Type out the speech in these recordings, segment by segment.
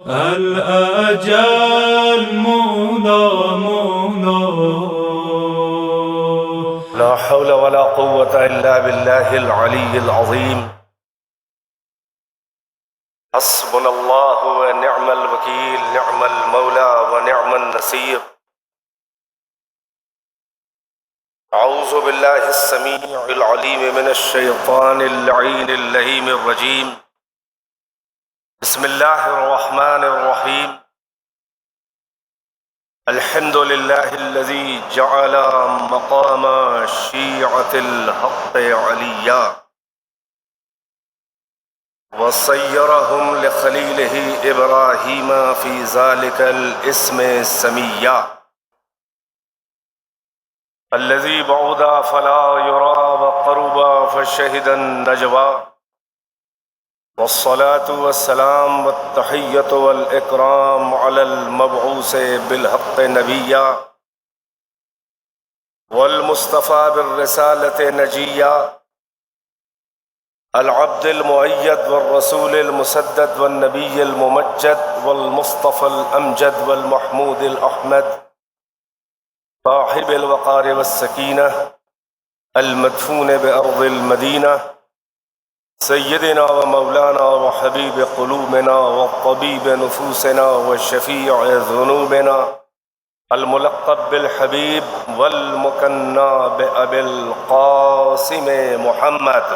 الأجل مولا مولا. لا حول ولا قوة إلا بالله العلي العظيم. حسبنا الله ونعم الوكيل، نعم المولى ونعم النصير. أعوذ بالله السميع العليم من الشيطان اللعين اللئيم الرجيم. بسم الله الرحمن الرحيم. الحمد لله الذي جعل مقام شيعة الحق عليا وصيرهم لخليله إبراهيم في ذلك الاسم السميا، الذي بعد فلا يرى وقرب فشهد النجوى. والصلاة والسلام والتحية والإكرام على المبعوث بالحق نبيا والمصطفى بالرسالة نجيا، العبد المؤيد والرسول المسدد والنبي الممجد والمصطفى الأمجد والمحمود الأحمد، صاحب الوقار والسكينة المدفون بأرض المدينة، سيدنا ومولانا وحبيب قلوبنا والطبيب نفوسنا والشفيع ذنوبنا، الملقب بالحبيب والمكنى بأبي القاسم محمد،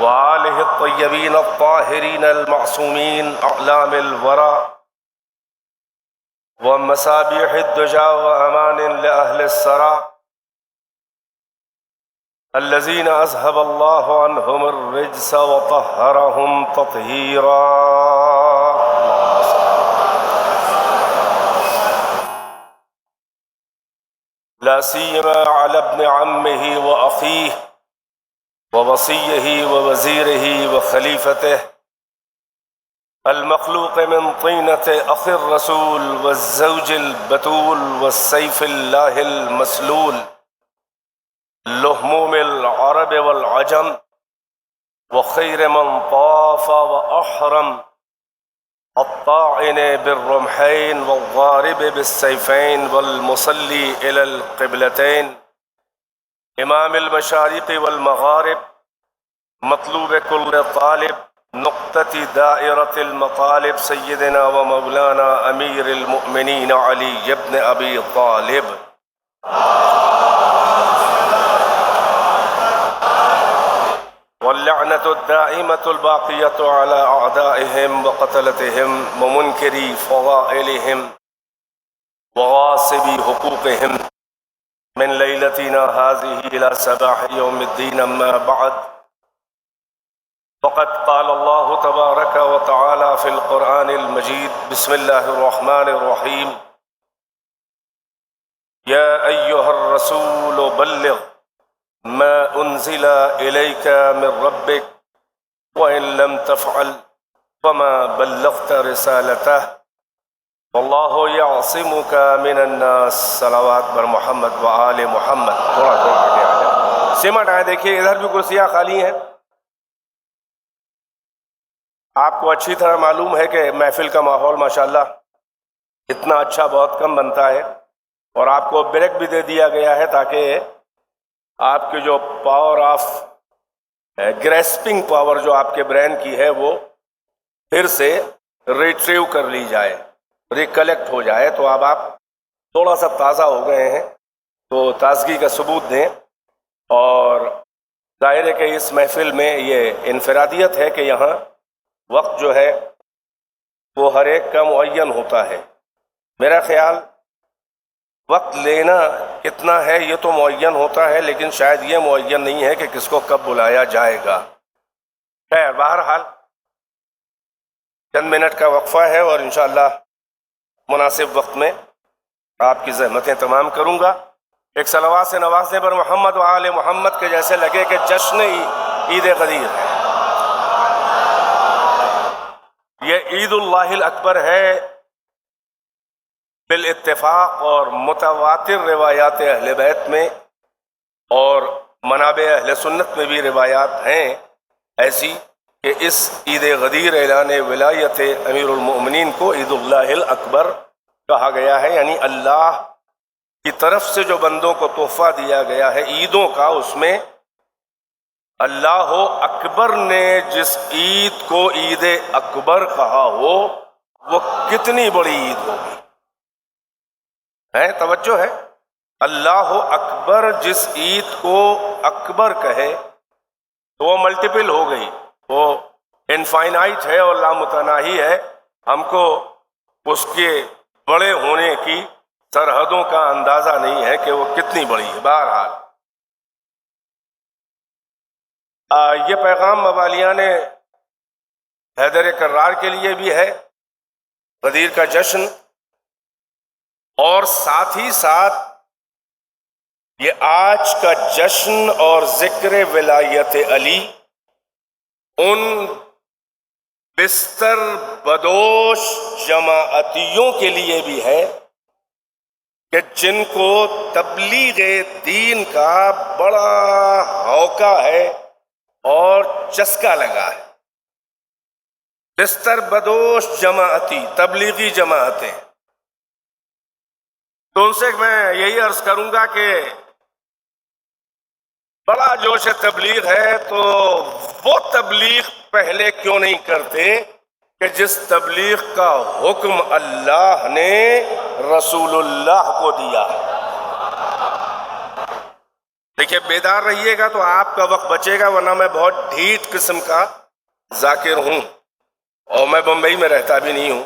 وآله الطيبين الطاهرين المعصومين أعلام الورى ومصابيح الدجى وأمان لأهل السرى، الذين أذهب الله عنهم الرجس وطهرهم تطهيرا. لا سيما على ابن عمه وأخيه ووصيه ووزيره وخليفته، المخلوق من طينة أخ الرسول والزوج البتول والسيف الله المسلول، لهموم العرب والعجم، وخير من طاف وأحرم، الطاعن بالرمحين والضارب بالسيفين والمصلي إلى القبلتين، إمام المشارق والمغارب، مطلوب كل طالب، نقطة دائرة المطالب، سيدنا ومولانا أمير المؤمنين علي بن أبي طالب. واللعنة الدائمة الباقية على أعدائهم وقتلتهم ومنكري فضائلهم وغاصبي حقوقهم من ليلتنا هذه إلى صباح يوم الدين. أما بعد، فقد قال الله تبارك وتعالى في القرآن المجيد: بسم الله الرحمن الرحيم. يا أيها الرسول بلغ ما أنزل إليك من ربك وإن لم تفعل فما بلغت رسالته والله يعصمك من الناس. صلوات بر محمد و آل محمد. تھوڑا آگے آ جائیں، سمٹ آئے. دیکھیے ادھر بھی کرسیاں خالی ہیں. آپ کو اچھی طرح معلوم ہے کہ محفل کا ماحول ماشاءاللہ اتنا اچھا بہت کم بنتا ہے، اور آپ کو بریک بھی دے دیا گیا ہے تاکہ آپ کی جو پاور آف گریسپنگ پاور جو آپ کے برین کی ہے وہ پھر سے ریٹریو کر لی جائے، ریکلیکٹ ہو جائے. تو اب آپ تھوڑا سا تازہ ہو گئے ہیں، تو تازگی کا ثبوت دیں. اور ظاہر ہے کہ اس محفل میں یہ انفرادیت ہے کہ یہاں وقت جو ہے وہ ہر ایک کا معین ہوتا ہے. میرا خیال وقت لینا کتنا ہے یہ تو معین ہوتا ہے، لیکن شاید یہ معین نہیں ہے کہ کس کو کب بلایا جائے گا. خیر، بہرحال چند منٹ کا وقفہ ہے اور انشاءاللہ مناسب وقت میں آپ کی زحمتیں تمام کروں گا. ایک صلوات سے نوازنے پر محمد و آل محمد کے جیسے لگے کہ جشن عید غدیر ہے. یہ عید اللہ الاکبر ہے بالاتفاق، اور متواتر روایات اہل بیت میں اور منابع اہل سنت میں بھی روایات ہیں ایسی کہ اس عید غدیر اعلان ولایت امیر المؤمنین کو عید اللہ الاکبر کہا گیا ہے، یعنی اللہ کی طرف سے جو بندوں کو تحفہ دیا گیا ہے عیدوں کا، اس میں اللہ اکبر نے جس عید کو عید اکبر کہا ہو وہ کتنی بڑی عید ہوگی، ہے توجہ ہے؟ اللہ اکبر جس عید کو اکبر کہے تو وہ ملٹیپل ہو گئی، وہ انفائنائٹ ہے اور لامتناہی ہے، ہم کو اس کے بڑے ہونے کی سرحدوں کا اندازہ نہیں ہے کہ وہ کتنی بڑی ہے۔ بہرحال یہ پیغام موالیان حیدر کرار کے لیے بھی ہے، غدیر کا جشن، اور ساتھ ہی ساتھ یہ آج کا جشن اور ذکر ولایت علی ان بستر بدوش جماعتیوں کے لیے بھی ہے کہ جن کو تبلیغ دین کا بڑا ہوکا ہے اور چسکا لگا ہے۔ بستر بدوش جماعتی تبلیغی جماعتیں، تو ان سے میں یہی عرض کروں گا کہ بڑا جوش تبلیغ ہے تو وہ تبلیغ پہلے کیوں نہیں کرتے کہ جس تبلیغ کا حکم اللہ نے رسول اللہ کو دیا ہے۔ دیکھیے بیدار رہیے گا تو آپ کا وقت بچے گا، ورنہ میں بہت ڈھیٹ قسم کا ذاکر ہوں اور میں بمبئی میں رہتا بھی نہیں ہوں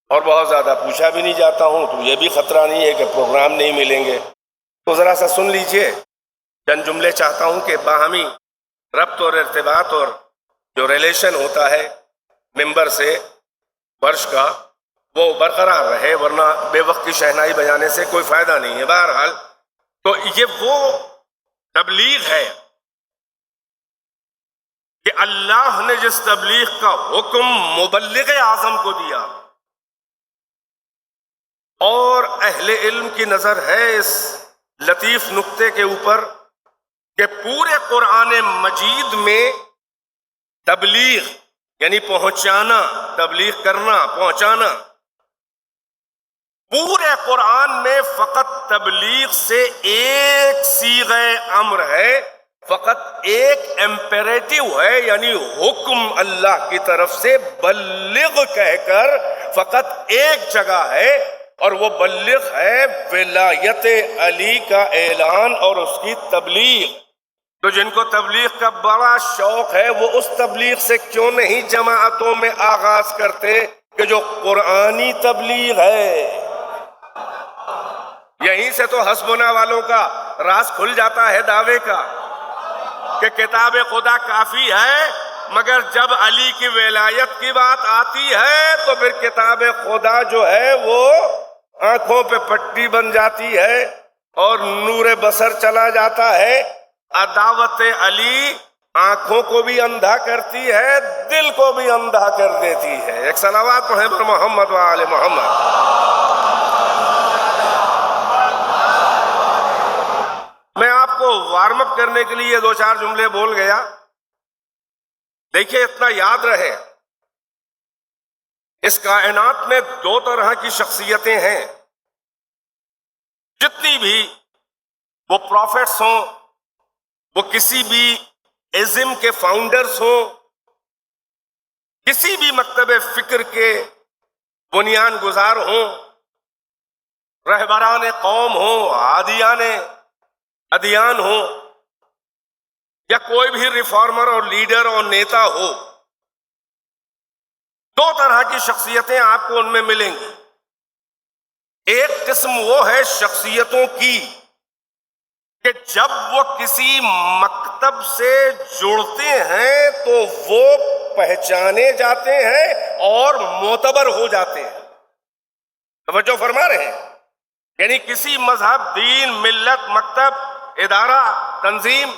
اور بہت زیادہ پوچھا بھی نہیں جاتا ہوں، تو یہ بھی خطرہ نہیں ہے کہ پروگرام نہیں ملیں گے۔ تو ذرا سا سن لیجئے، چند جملے چاہتا ہوں کہ باہمی ربط اور ارتباط اور جو ریلیشن ہوتا ہے ممبر سے فرش کا وہ برقرار رہے، ورنہ بے وقت کی شہنائی بجانے سے کوئی فائدہ نہیں ہے۔ بہرحال تو یہ وہ تبلیغ ہے کہ اللہ نے جس تبلیغ کا حکم مبلغ اعظم کو دیا، اور اہل علم کی نظر ہے اس لطیف نقطے کے اوپر کہ پورے قرآن مجید میں تبلیغ یعنی پہنچانا، تبلیغ کرنا، پہنچانا، پورے قرآن میں فقط تبلیغ سے ایک صیغہ امر ہے، فقط ایک امپیریٹو ہے، یعنی حکم اللہ کی طرف سے بلغ کہہ کر فقط ایک جگہ ہے، اور وہ بلغ ہے ولایت علی کا اعلان اور اس کی تبلیغ۔ تو جن کو تبلیغ کا بڑا شوق ہے وہ اس تبلیغ سے کیوں نہیں جماعتوں میں آغاز کرتے کہ جو قرآنی تبلیغ ہے؟ یہیں سے تو حسبنا والوں کا راز کھل جاتا ہے دعوے کا کہ کتاب خدا کافی ہے، مگر جب علی کی ولایت کی بات آتی ہے تو پھر کتاب خدا جو ہے وہ آنکھوں پہ پٹی بن جاتی ہے اور نور بصر چلا جاتا ہے۔ عداوت علی آنکھوں کو بھی اندھا کرتی ہے، دل کو بھی اندھا کر دیتی ہے۔ ایک صلوات پڑھیں پر محمد و آل محمد۔ میں آپ کو وارم اپ کرنے کے لیے دو چار جملے بول گیا، دیکھیے اتنا یاد رہے، اس کائنات میں دو طرح کی شخصیتیں ہیں، جتنی بھی وہ پروفیٹس ہوں، وہ کسی بھی ازم کے فاؤنڈرز ہوں، کسی بھی مکتب فکر کے بنیان گزار ہوں، رہبران قوم ہوں، عادیان ادیان ہوں، یا کوئی بھی ریفارمر اور لیڈر اور نیتا ہو، دو طرح کی شخصیتیں آپ کو ان میں ملیں گی۔ ایک قسم وہ ہے شخصیتوں کی کہ جب وہ کسی مکتب سے جڑتے ہیں تو وہ پہچانے جاتے ہیں اور معتبر ہو جاتے ہیں۔ توجہ فرما رہے ہیں؟ یعنی کسی مذہب، دین، ملت، مکتب، ادارہ، تنظیم،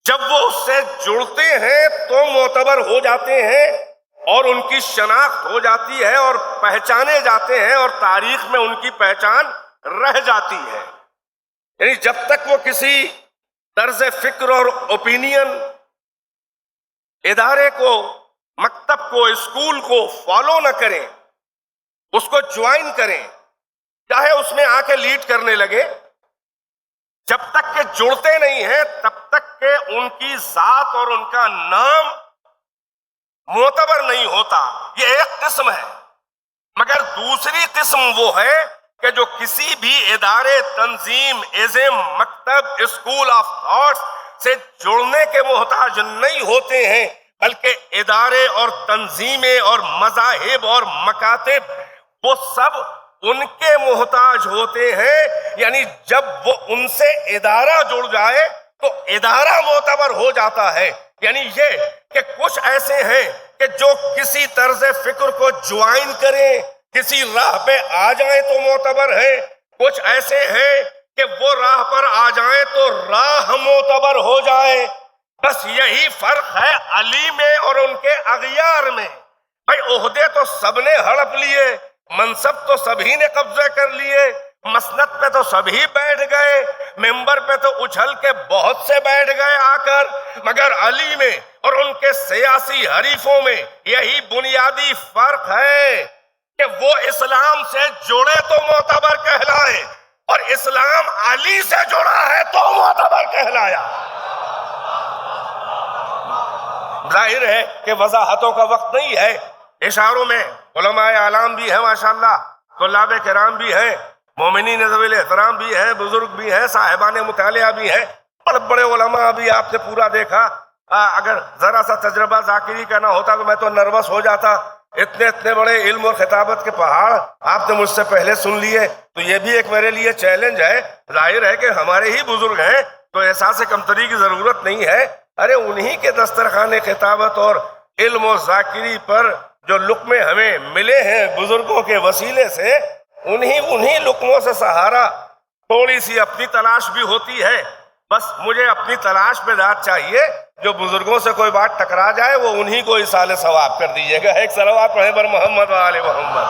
جب وہ اس سے جڑتے ہیں تو معتبر ہو جاتے ہیں اور ان کی شناخت ہو جاتی ہے اور پہچانے جاتے ہیں اور تاریخ میں ان کی پہچان رہ جاتی ہے۔ یعنی جب تک وہ کسی طرز فکر اور اوپینین ادارے کو، مکتب کو، اسکول کو فالو نہ کریں، اس کو جوائن کریں، چاہے اس میں آ کے لیڈ کرنے لگے، جب تک کہ جڑتے نہیں ہیں تب تک کہ ان کی ذات اور ان کا نام معتبر نہیں ہوتا. یہ ایک قسم ہے. مگر دوسری قسم وہ ہے کہ جو کسی بھی ادارے، تنظیم، ازم، مکتب، اسکول آف تھاٹس سے جڑنے کے محتاج نہیں ہوتے ہیں، بلکہ ادارے اور تنظیمیں اور مذاہب اور مکاتب وہ سب ان کے محتاج ہوتے ہیں. یعنی جب وہ ان سے ادارہ جڑ جائے تو ادارہ معتبر ہو جاتا ہے. یعنی یہ کہ کچھ ایسے ہیں کہ جو کسی طرز فکر کو جوائن کریں، کسی راہ پہ آ جائیں تو معتبر ہے. کچھ ایسے ہیں کہ وہ راہ پر آ جائیں تو راہ معتبر ہو جائے. بس یہی فرق ہے علی میں اور ان کے اغیار میں. بھائی عہدے تو سب نے ہڑپ لیے، منصب تو سبھی نے قبضے کر لیے، مسند پہ تو سبھی بیٹھ گئے، ممبر پہ تو اچھل کے بہت سے بیٹھ گئے آ کر، مگر علی میں اور ان کے سیاسی حریفوں میں یہی بنیادی فرق ہے کہ وہ اسلام سے جڑے تو معتبر کہلائے، اور اسلام علی سے جڑا ہے تو معتبر کہلایا. ظاہر ہے کہ وضاحتوں کا وقت نہیں ہے. اشاروں میں علماء اعلام بھی ہیں ماشاءاللہ، طلاب کرام بھی ہیں، مومنین ذوی الاحترام بھی ہیں، بزرگ بھی ہیں، صاحبان مطالعہ بھی ہیں، بڑے بڑے علماء بھی آپ نے پورا دیکھا. اگر ذرا سا تجربہ ذاکری کا نہ ہوتا تو میں تو نروس ہو جاتا. اتنے بڑے علم اور خطابت کے پہاڑ آپ نے مجھ سے پہلے سن لیے، تو یہ بھی ایک میرے لیے چیلنج ہے. ظاہر ہے کہ ہمارے ہی بزرگ ہیں تو احساس کمتری کی ضرورت نہیں ہے. ارے انہی کے دسترخوان خطابت اور علم و ذاکری پر جو لقمے ہمیں ملے ہیں بزرگوں کے وسیلے سے، انہی لقموں سے سہارا. تھوڑی سی اپنی تلاش بھی ہوتی ہے. بس مجھے اپنی تلاش پہ ذات چاہیے. جو بزرگوں سے کوئی بات ٹکرا جائے وہ انہی کو ایصال ثواب کر دیجیے گا. ایک صلوات پڑھیں بر محمد و آل محمد.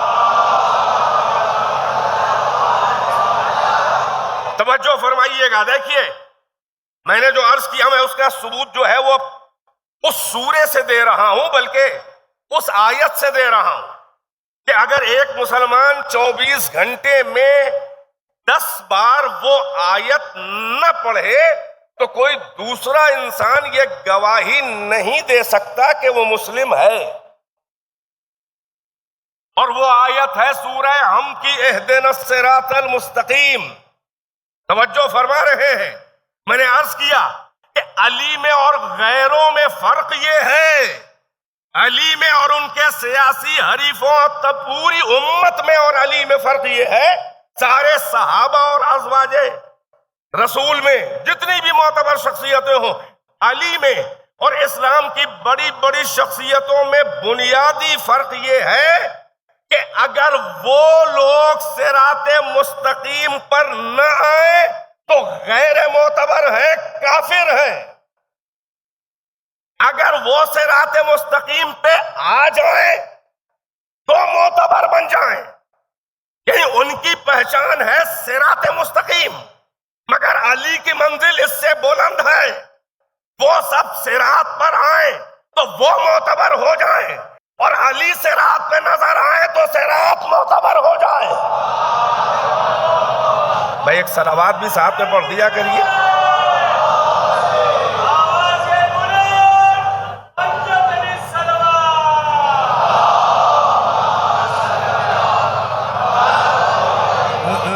توجہ فرمائیے گا. دیکھیے میں نے جو عرض کیا میں اس کا ثبوت جو ہے وہ اس سورے سے دے رہا ہوں، بلکہ اس آیت سے دے رہا ہوں کہ اگر ایک مسلمان 24 گھنٹے میں 10 بار وہ آیت نہ پڑھے تو کوئی دوسرا انسان یہ گواہی نہیں دے سکتا کہ وہ مسلم ہے. اور وہ آیت ہے سورہ ہم کی اہدنا الصراط المستقیم. توجہ فرما رہے ہیں. میں نے عرض کیا کہ علی میں اور غیروں میں فرق یہ ہے، علی میں اور ان کے سیاسی حریفوں تب پوری امت میں اور علی میں فرق یہ ہے، سارے صحابہ اور ازواج رسول میں جتنی بھی معتبر شخصیتیں ہوں، علی میں اور اسلام کی بڑی بڑی شخصیتوں میں بنیادی فرق یہ ہے کہ اگر وہ لوگ صراط مستقیم پر نہ آئے تو غیر معتبر ہیں، کافر ہیں. اگر وہ صراط مستقیم پہ آ جائیں تو معتبر بن جائیں. یعنی ان کی پہچان ہے صراط مستقیم، مگر علی کی منزل اس سے بلند ہے. وہ سب صراط پر آئیں تو وہ معتبر ہو جائیں، اور علی صراط پہ نظر آئے تو صراط معتبر ہو جائے. بھائی ایک صلوات بھی ساتھ میں پڑھ دیا کریے.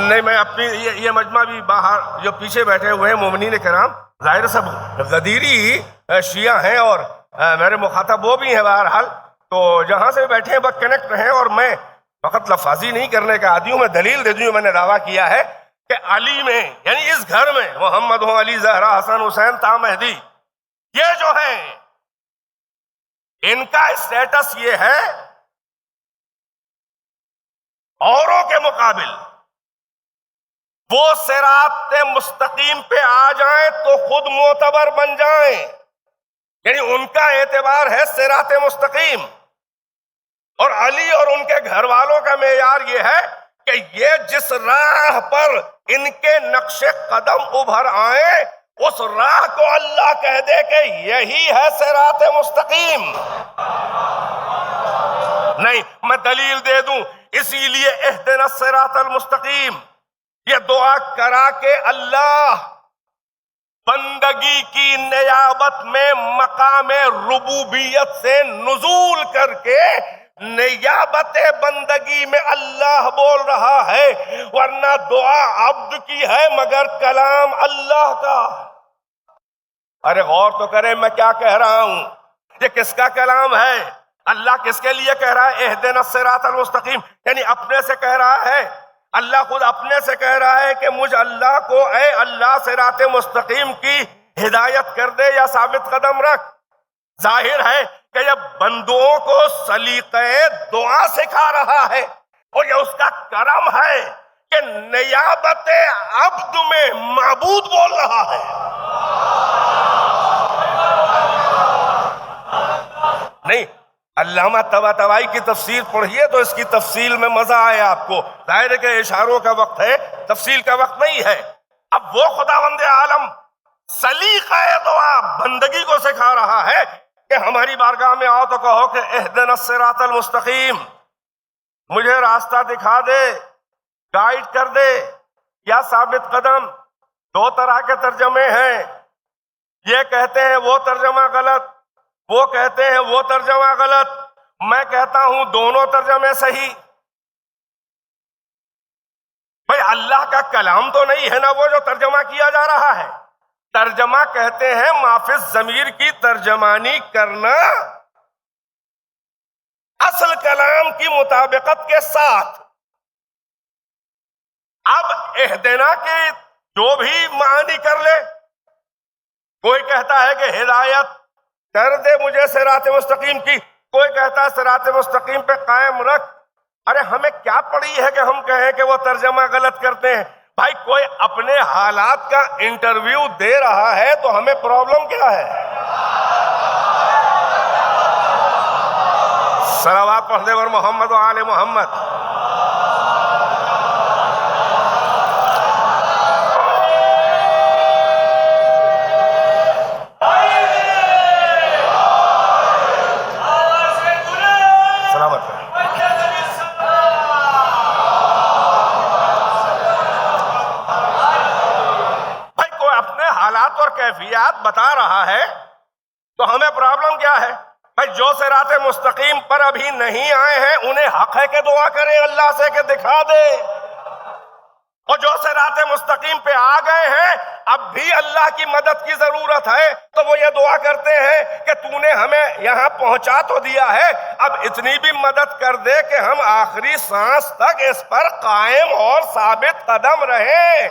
نہیں میں اپنی یہ مجمع بھی باہر جو پیچھے بیٹھے ہوئے ہیں مومنین کرام ظاہر سب غدیری شیعہ ہیں اور میرے مخاطب وہ بھی ہیں، بہرحال تو جہاں سے بیٹھے ہیں بس کنیکٹ رہیں. اور میں فقط لفاظی نہیں کرنے کا عادی ہوں، میں دلیل دے دوں. میں نے دعویٰ کیا ہے کہ علی میں یعنی اس گھر میں محمد ہوں، علی، زہرا، حسن، حسین، تا مہدی، یہ جو ہیں ان کا اسٹیٹس یہ ہے اوروں کے مقابل وہ صراط مستقیم پہ آ جائیں تو خود معتبر بن جائیں. یعنی ان کا اعتبار ہے صراط مستقیم، اور علی اور ان کے گھر والوں کا معیار یہ ہے کہ یہ جس راہ پر ان کے نقش قدم ابھر آئیں اس راہ کو اللہ کہہ دے کہ یہی ہے صراط مستقیم؟ نہیں، میں دلیل دے دوں. اسی لیے اہدنا الصراط المستقیم یہ دعا کرا کے اللہ بندگی کی نیابت میں مقام ربوبیت سے نزول کر کے نیابت بندگی میں اللہ بول رہا ہے، ورنہ دعا عبد کی ہے مگر کلام اللہ کا. ارے غور تو کریں میں کیا کہہ رہا ہوں. یہ کس کا کلام ہے؟ اللہ کس کے لیے کہہ رہا ہے اہدنا الصراط المستقیم؟ یعنی اپنے سے کہہ رہا ہے. اللہ خود اپنے سے کہہ رہا ہے کہ مجھ اللہ کو اے اللہ صراط مستقیم کی ہدایت کر دے یا ثابت قدم رکھ. ظاہر ہے کہ یہ بندوں کو سلیقہ دعا سکھا رہا ہے، اور یہ اس کا کرم ہے کہ نیابت عبد میں معبود بول رہا ہے. نہیں، علامہ طباطبائی کی تفسیر پڑھیے تو اس کی تفصیل میں مزہ آئے آپ کو. ظاہر ہے کہ اشاروں کا وقت ہے، تفصیل کا وقت نہیں ہے. اب وہ خداوند عالم سلیقہ دعا بندگی کو سکھا رہا ہے کہ ہماری بارگاہ میں آؤ تو کہو کہ اہدنا الصراط المستقیم، مجھے راستہ دکھا دے، گائیڈ کر دے یا ثابت قدم. دو طرح کے ترجمے ہیں. یہ کہتے ہیں وہ ترجمہ غلط، وہ کہتے ہیں وہ ترجمہ غلط. میں کہتا ہوں دونوں ترجمے صحیح. بھئی اللہ کا کلام تو نہیں ہے نا وہ جو ترجمہ کیا جا رہا ہے. ترجمہ کہتے ہیں مافی الضمیر کی ترجمانی کرنا اصل کلام کی مطابقت کے ساتھ. اب اہدنا کے جو بھی معنی کر لے، کوئی کہتا ہے کہ ہدایت کر دے مجھے صراط مستقیم کی، کوئی کہتا ہے صراط مستقیم پہ قائم رکھ. ارے ہمیں کیا پڑی ہے کہ ہم کہیں کہ وہ ترجمہ غلط کرتے ہیں؟ بھائی کوئی اپنے حالات کا انٹرویو دے رہا ہے تو ہمیں پرابلم کیا ہے؟ صلوات پڑھنے پر محمد و آل محمد. کیفیات بتا رہا ہے تو ہمیں پرابلم کیا ہے؟ بھائی جو صراط مستقیم پر ابھی نہیں آئے ہیں انہیں حق ہے کہ دعا کریں اللہ سے کہ دکھا دے، اور جو صراط مستقیم پہ آ گئے ہیں اب بھی اللہ کی مدد کی ضرورت ہے تو وہ یہ دعا کرتے ہیں کہ تو نے ہمیں یہاں پہنچا تو دیا ہے، اب اتنی بھی مدد کر دے کہ ہم آخری سانس تک اس پر قائم اور ثابت قدم رہیں.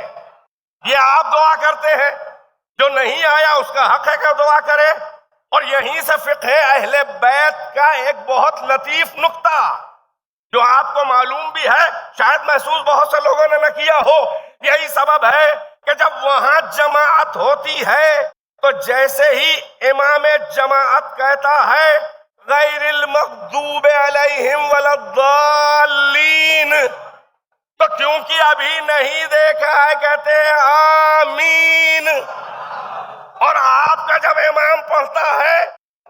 یہ آپ دعا کرتے ہیں. جو نہیں آیا اس کا حق ہے کہ دعا کرے. اور یہیں سے فقہ اہل بیت کا ایک بہت لطیف نکتہ جو آپ کو معلوم بھی ہے، شاید محسوس بہت سے لوگوں نے نہ کیا ہو. یہی سبب ہے کہ جب وہاں جماعت ہوتی ہے تو جیسے ہی امام جماعت کہتا ہے غیر المغضوب علیہم ولا الضالین، تو کیونکہ ابھی نہیں دیکھا ہے کہتے ہیں آمین. اور آپ کا جب امام پڑھتا ہے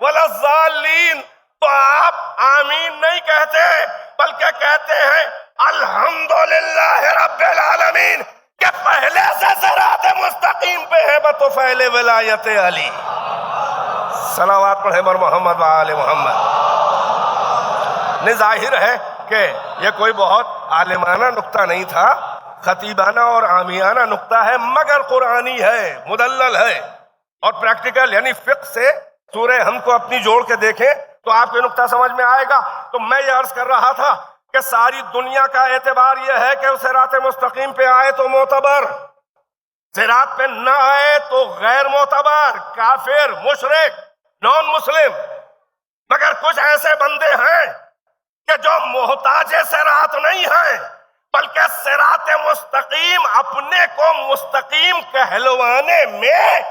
ولا الضالین تو آپ آمین نہیں کہتے بلکہ کہتے ہیں الحمدللہ رب العالمین، کہ پہلے سے صراط مستقیم پہ ہے بطفیل ولایت علی. صلوات پڑھے بر محمد و آل محمد. نے ظاہر ہے کہ یہ کوئی بہت عالمانہ نکتہ نہیں تھا، خطیبانہ اور عامیانہ نکتہ ہے، مگر قرآنی ہے، مدلل ہے اور پریکٹیکل. یعنی فقہ سے سورہ ہم کو اپنی جوڑ کے دیکھیں تو آپ کو نکتہ سمجھ میں آئے گا. تو میں یہ عرض کر رہا تھا کہ ساری دنیا کا اعتبار یہ ہے کہ صراط مستقیم پہ آئے تو معتبر، صراط پہ نہ آئے تو غیر معتبر، کافر، مشرک، نان مسلم. مگر کچھ ایسے بندے ہیں کہ جو محتاج صراط نہیں ہیں بلکہ صراط مستقیم اپنے کو مستقیم کہلوانے میں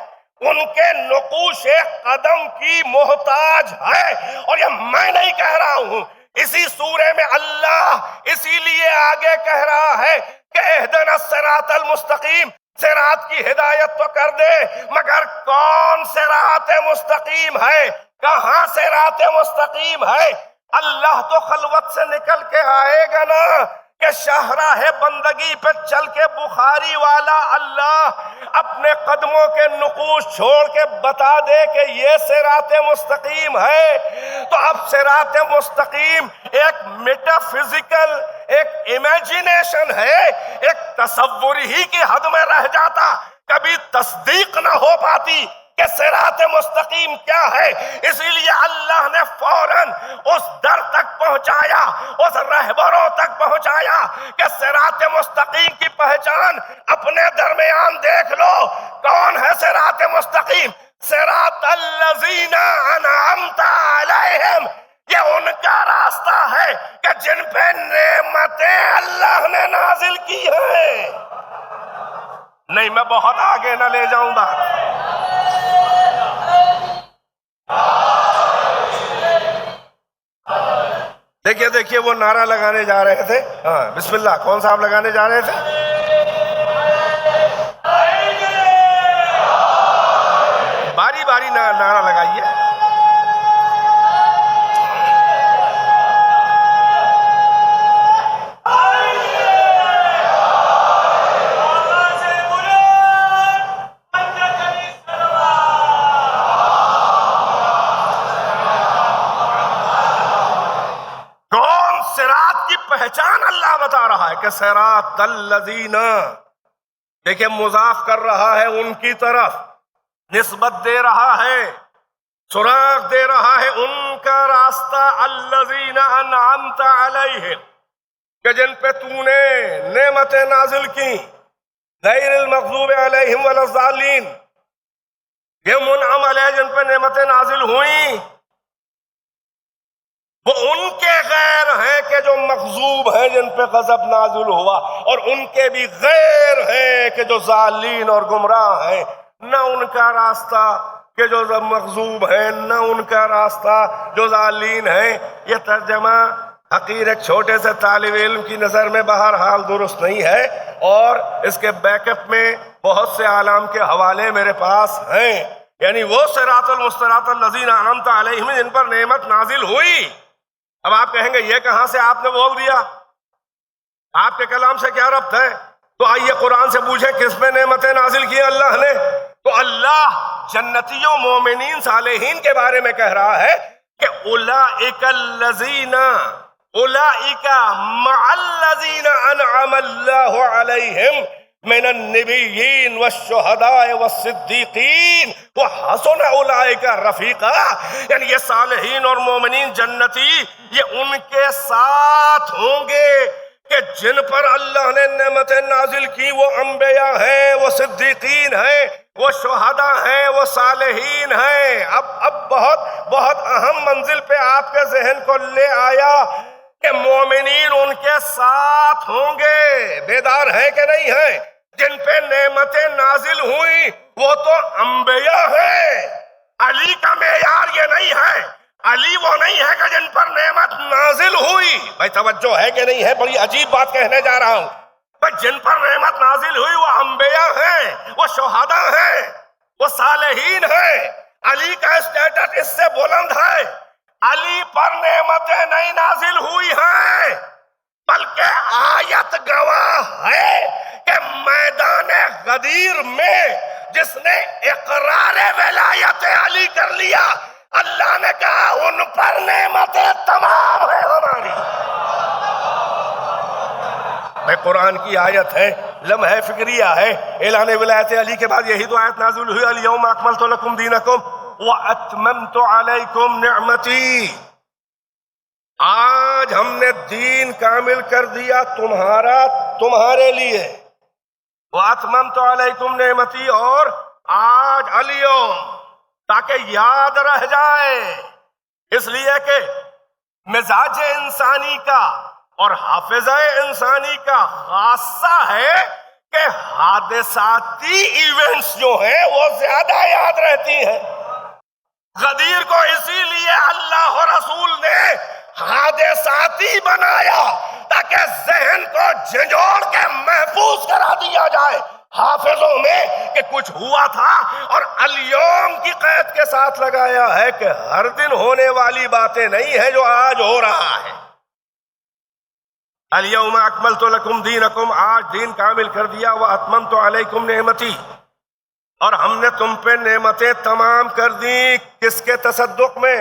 ان کے نقوش قدم کی محتاج ہے. اور یہ میں نہیں کہہ رہا ہوں، اسی سورے میں اللہ اسی لیے آگے کہہ رہا ہے کہ اہدنا الصراط المستقیم، صراط کی ہدایت تو کر دے، مگر کون صراط مستقیم ہے، کہاں صراط مستقیم ہے؟ اللہ تو خلوت سے نکل کے آئے گا نا کہ شاہراہ بندگی پہ چل کے بخاری والا اللہ اپنے قدموں کے نقوش چھوڑ کے بتا دے کہ یہ صراط مستقیم ہے۔ تو اب صراط مستقیم ایک میٹا فزیکل، ایک امیجینیشن ہے، ایک تصور ہی کی حد میں رہ جاتا، کبھی تصدیق نہ ہو پاتی کہ صراط مستقیم کیا ہے۔ اسی لیے اللہ نے فوراً اس در تک پہنچایا، اس رہبروں تک پہنچایا کہ صراط مستقیم کی پہچان اپنے درمیان دیکھ لو۔ کون ہے صراط مستقیم؟ صراط الذین انعمت علیہم، یہ ان کا راستہ ہے کہ جن پہ نعمتیں اللہ نے نازل کی ہیں۔ نہیں، میں بہت آگے نہ لے جاؤں گا۔ دیکھیے دیکھیے وہ نعرہ لگانے جا رہے تھے، ہاں بسم اللہ، کون سا آپ لگانے جا رہے تھے؟ باری باری نعرہ لگائیے۔ پہچان اللہ بتا رہا ہے کہ صراط الذین، دیکھیں مضاف کر رہا ہے ان کی طرف، نسبت دے رہا ہے، سراغ دے رہا ہے ان کا راستہ، الذین انعمت علیہم، کہ جن پہ تو نے نعمتیں نازل کی، غیر المغضوب علیہم ولا الضالین، یہ منعم علیہ جن پہ نعمتیں نازل ہوئیں وہ ان کے غیر ہیں کہ جو مغضوب ہیں جن پہ غضب نازل ہوا، اور ان کے بھی غیر ہیں کہ جو ضالین اور گمراہ ہیں۔ نہ ان کا راستہ کہ جو مغضوب ہیں، نہ ان کا راستہ جو ضالین ہیں۔ یہ ترجمہ حقیر ایک چھوٹے سے طالب علم کی نظر میں بہرحال درست نہیں ہے، اور اس کے بیک اپ میں بہت سے اعلام کے حوالے میرے پاس ہیں۔ یعنی وہ صراط المستقیم الذین انعمت علیہم جن پر نعمت نازل ہوئی۔ اب آپ کہیں گے یہ کہاں سے آپ نے بول دیا، آپ کے کلام سے کیا ربط ہے؟ تو آئیے قرآن سے پوچھیں کس پہ نعمتیں نازل کی اللہ نے؟ تو اللہ جنتیوں، مومنین، صالحین کے بارے میں کہہ رہا ہے کہ اولئک الذین، اولئک مع الذین انعم اللہ علیہم من النبیین والشہداء والصدیقین وحسن اولئک رفیقا، یعنی یہ صالحین اور مومنین جنتی یہ ان کے ساتھ ہوں گے کہ جن پر اللہ نے نعمتیں نازل کی، وہ انبیاء ہیں، وہ صدیقین ہیں، وہ شہداء ہیں، وہ صالحین ہیں۔ اب بہت اہم منزل پہ آپ کے ذہن کو لے آیا کہ مومنین ان کے ساتھ ہوں گے، بیدار ہیں کہ نہیں ہیں؟ جن پہ نعمتیں نازل ہوئی وہ تو انبیاء ہیں۔ علی کا معیار یہ نہیں ہے، علی وہ نہیں ہے کہ جن پر نعمت نازل ہوئی۔ بھائی توجہ ہے کہ نہیں ہے؟ بڑی عجیب بات کہنے جا رہا ہوں۔ بھائی جن پر نعمت نازل ہوئی وہ انبیاء ہیں، وہ شہداء ہیں، وہ صالحین ہیں۔ علی کا اسٹیٹس اس سے بلند ہے۔ علی پر نعمتیں نہیں نازل ہوئی ہیں، بلکہ آیت گواہ ہے کہ میدان غدیر میں جس نے اقرار ولایت علی کر لیا، اللہ نے کہا ان پر نعمتیں تمام ہیں ہماری۔ میں قرآن کی آیت ہے، لمحہ فکریہ ہے۔ اعلان ولایت علی کے بعد یہی تو آیت نازل ہوئی، الیوم اکملت لکم دینکم واتممت علیکم نعمتی، آج ہم نے دین کامل کر دیا تمہارے لیے، واتممت علیکم نعمتی، اور آج الیوم، تاکہ یاد رہ جائے، اس لیے کہ مزاج انسانی کا اور حافظہ انسانی کا خاصہ ہے کہ حادثاتی ایونٹس جو ہیں وہ زیادہ یاد رہتی ہیں۔ غدیر کو اسی لیے اللہ و رسول نے حادثاتی بنایا تاکہ ذہن کو جھنجھوڑ کے محفوظ کرا دیا جائے حافظوں میں کہ کچھ ہوا تھا، اور الیوم کی قید کے ساتھ لگایا ہے کہ ہر دن ہونے والی باتیں نہیں ہیں جو آج ہو رہا ہے۔ الیوم اکملت لکم دینکم، آج دین کامل کر دیا، واتممت علیکم نعمتی، اور ہم نے تم پہ نعمتیں تمام کر دی۔ کس کے تصدق میں؟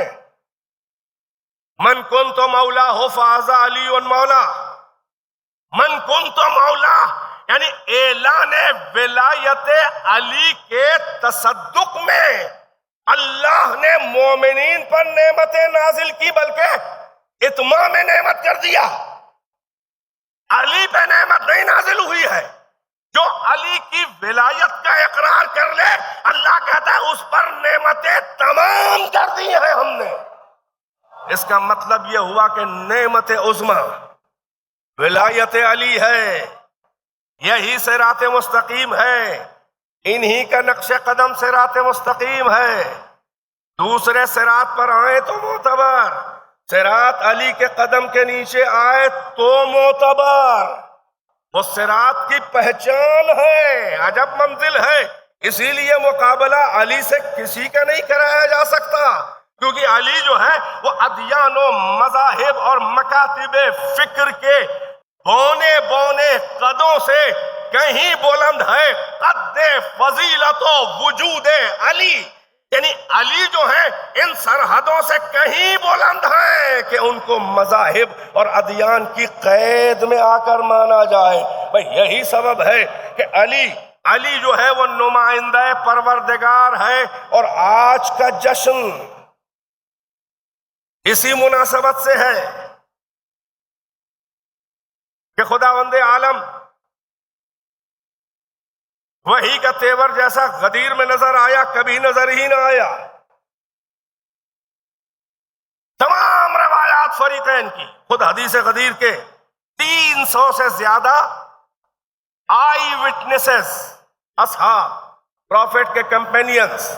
من کنت مولا ہو فہذا علی مولا، من کنت مولا یعنی اعلان ولایت علی کے تصدق میں اللہ نے مومنین پر نعمتیں نازل کی، بلکہ اتمام نعمت کر دیا۔ علی پہ نعمت نہیں نازل ہوئی ہے، جو علی کی ولایت کا اقرار کر لے اللہ کہتا ہے اس پر نعمتیں تمام کر دی ہیں ہم نے۔ اس کا مطلب یہ ہوا کہ نعمت عظمی ولایت علی ہے، یہی صراط مستقیم ہے، انہی کا نقش قدم صراط مستقیم ہے۔ دوسرے صراط پر آئے تو معتبر، صراط علی کے قدم کے نیچے آئے تو معتبر۔ وہ صراط کی پہچان ہے، عجب منزل ہے، اسی لیے مقابلہ علی سے کسی کا نہیں کرایا جا سکتا، کیونکہ علی جو ہے وہ ادیان و مذاہب اور مکاتب فکر کے بونے بونے قدوں سے کہیں بلند ہے۔ قد فضیلت و وجود علی، یعنی علی جو ہیں ان سرحدوں سے کہیں بلند ہیں کہ ان کو مذاہب اور ادیان کی قید میں آ کر مانا جائے۔ بھئی یہی سبب ہے کہ علی جو ہے وہ نمائندہ پروردگار ہے، اور آج کا جشن اسی مناسبت سے ہے کہ خداوند عالم وحی کا تیور جیسا غدیر میں نظر آیا کبھی نظر ہی نہ آیا۔ تمام روایات فریقین کی، خود حدیث غدیر کے 300 سے زیادہ آئی وٹنسز، اصحاب پروفٹ کے کمپینینز،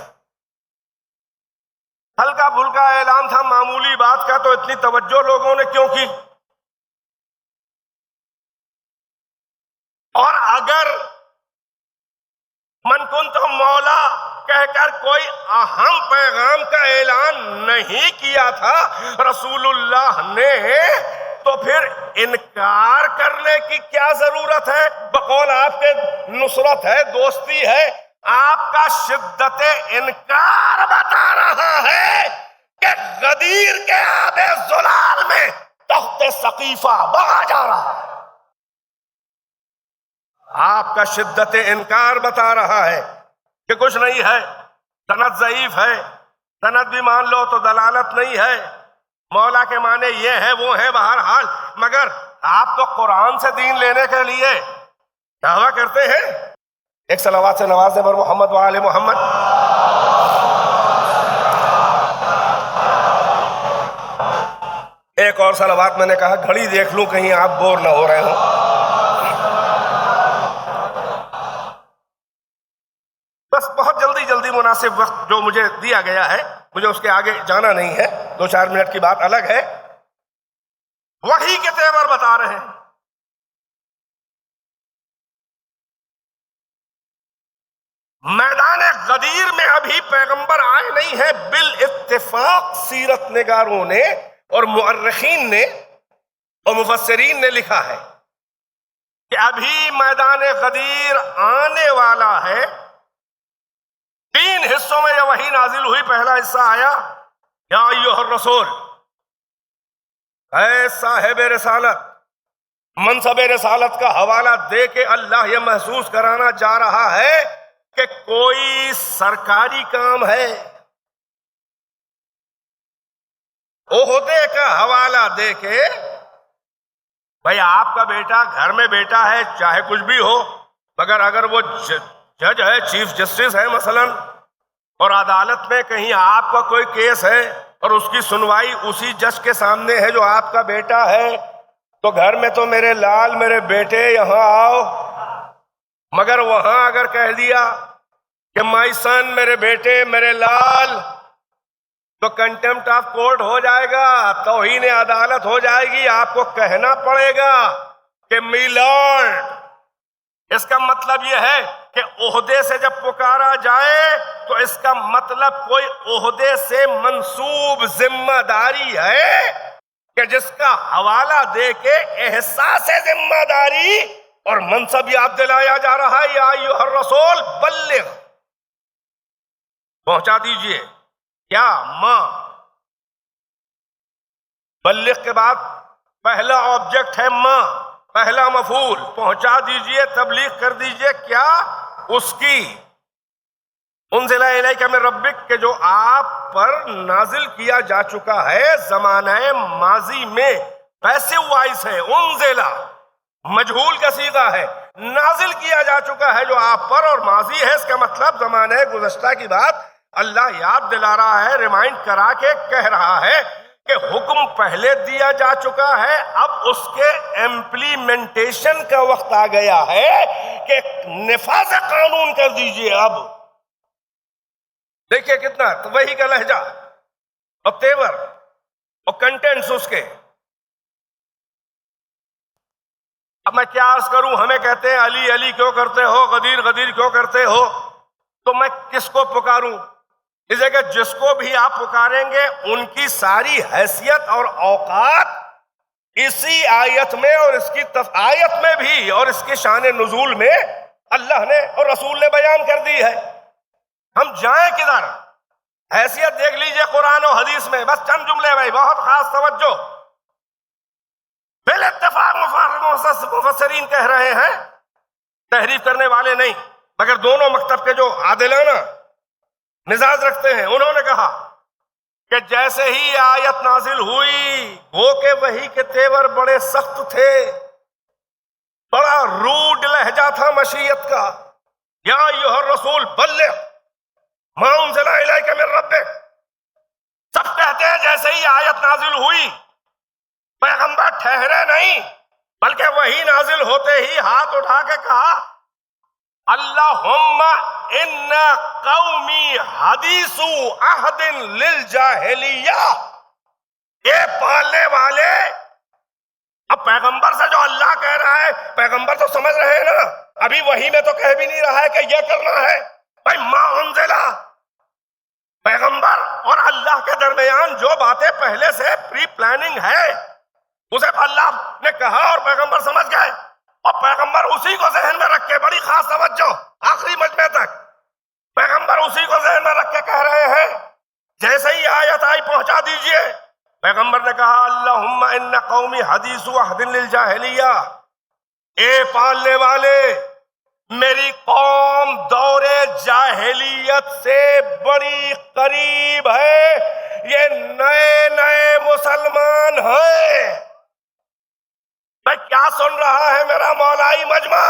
ہلکا پھلکا اعلان تھا معمولی بات کا، تو اتنی توجہ لوگوں نے کیوں کی؟ اور اگر من کنت مولا کہہ کر کوئی اہم پیغام کا اعلان نہیں کیا تھا رسول اللہ نے، تو پھر انکار کرنے کی کیا ضرورت ہے؟ بقول آپ کے نصرت ہے، دوستی ہے، آپ کا شدت انکار بتا رہا ہے کہ غدیر کے آب زلال میں تخت ثقیفہ بہا جا رہا ہے۔ آپ کا شدت انکار بتا رہا ہے کہ کچھ نہیں ہے، سند ضعیف ہے، سند بھی مان لو تو دلالت نہیں ہے، مولا کے معنی یہ ہے وہ ہے، بہرحال مگر آپ تو قرآن سے دین لینے کے لیے دعویٰ کرتے ہیں۔ ایک صلوات سے نواز دیں بر محمد وآل محمد۔ ایک اور صلوات میں نے کہا گھڑی دیکھ لوں کہیں آپ بور نہ ہو رہے ہوں۔ بس بہت جلدی مناسب وقت جو مجھے دیا گیا ہے، مجھے اس کے آگے جانا نہیں ہے، 2-4 منٹ کی بات الگ ہے۔ وحی کے تیور بتا رہے ہیں، میدان غدیر میں ابھی پیغمبر آئے نہیں ہیں۔ بالاتفاق سیرت نگاروں نے اور مؤرخین نے اور مفسرین نے لکھا ہے کہ ابھی میدان غدیر آنے والا ہے۔ 3 حصوں میں یہ وحی نازل ہوئی۔ پہلا حصہ آیا یا ایھا الرسول، اے صاحب رسالت، منصب رسالت کا حوالہ دے کے اللہ یہ محسوس کرانا چاہ رہا ہے کہ کوئی سرکاری کام ہے، عہدے کا حوالہ دے کے، بھئی آپ کا بیٹا گھر میں بیٹا ہے چاہے کچھ بھی ہو، مگر اگر وہ جج ہے، چیف جسٹس ہے مثلا، اور عدالت میں کہیں آپ کا کوئی کیس ہے اور اس کی سنوائی اسی جج کے سامنے ہے جو آپ کا بیٹا ہے، تو گھر میں تو میرے لال میرے بیٹے یہاں آؤ، مگر وہاں اگر کہہ دیا کہ مائی سن میرے بیٹے میرے لال، تو کنٹمپٹ آف کورٹ ہو جائے گا، توہین عدالت ہو جائے گی۔ آپ کو کہنا پڑے گا کہ میلارڈ، اس کا مطلب یہ ہے کہ عہدے سے جب پکارا جائے تو اس کا مطلب کوئی عہدے سے منسوب ذمہ داری ہے کہ جس کا حوالہ دے کے احساس ذمہ داری اور منصب یاد دلایا جا رہا ہے، یا ایھا الرسول بلغ، پہنچا دیجئے. کیا؟ ماں. بلغ کے بعد پہلا آبجیکٹ ہے ماں، پہلا مفعول، پہنچا دیجئے، تبلیغ کر دیجئے. کیا؟ اس کی. انزل الیک من ربک، کہ جو آپ پر نازل کیا جا چکا ہے زمانہ ماضی میں. پیسو وائس ہے، انزل مجہول کا صیغہ ہے، نازل کیا جا چکا ہے جو آپ پر، اور ماضی ہے، اس کا مطلب زمانہ گزشتہ کی بات اللہ یاد دلا رہا ہے، ریمائنڈ کرا کے کہہ رہا ہے کہ حکم پہلے دیا جا چکا ہے، اب اس کے امپلیمنٹیشن کا وقت آ گیا ہے کہ نفاذ قانون کر دیجئے. اب دیکھیں کتنا وہی کا لہجہ اور تیور اور کنٹینٹس اس کے. اب میں کیا عرض کروں، ہمیں کہتے ہیں علی علی کیوں کرتے ہو، غدیر غدیر کیوں کرتے ہو، تو میں کس کو پکاروں؟ اس لیے کہ جس کو بھی آپ پکاریں گے ان کی ساری حیثیت اور اوقات اسی آیت میں اور اس کی آیت میں بھی اور اس کی شان نزول میں اللہ نے اور رسول نے بیان کر دی ہے. ہم جائیں کدھر؟ حیثیت دیکھ لیجئے قرآن و حدیث میں. بس چند جملے بھائی، بہت خاص توجہ. بال اتفاق مفسرین کہہ رہے ہیں، تحریف کرنے والے نہیں، مگر دونوں مکتب کے جو عادلانہ مزاج رکھتے ہیں، انہوں نے کہا کہ جیسے ہی آیت نازل ہوئی وہ کہ وہی کے تیور بڑے سخت تھے، بڑا روڈ لہجہ تھا مشیت کا. یا ایھا الرسول بلغ ما انزل الیک من ربک. سب کہتے ہیں جیسے ہی آیت نازل ہوئی پیغمبر ٹھہرے نہیں، بلکہ وہی نازل ہوتے ہی ہاتھ اٹھا کے کہا اللہم ان قومی حدیث عہد للجاہلیہ. اے پالنے والے، اب پیغمبر سے جو اللہ کہہ رہا ہے، پیغمبر تو سمجھ رہے ہیں نا، ابھی وہی میں تو کہہ بھی نہیں رہا ہے کہ یہ کرنا ہے. بھائی ما انزلہ، پیغمبر اور اللہ کے درمیان جو باتیں پہلے سے پری پلاننگ ہے اسے اللہ نے کہا اور پیغمبر سمجھ گئے، اور پیغمبر اسی کو ذہن میں رکھ کے، بڑی خاص توجہ آخری مجمع تک پیغمبر اسی کو ذہن میں رکھ کے کہہ رہے ہیں جیسے ہی آیت آئی پہنچا دیجئے. پیغمبر نے کہا اللہم ان قومی حدیث عہد للجاہلیہ. اے پالنے والے، میری قوم دور جاہلیت سے بڑی قریب ہے، یہ نئے نئے مسلمان ہیں. میں کیا سن رہا ہے میرا مولائی مجمع؟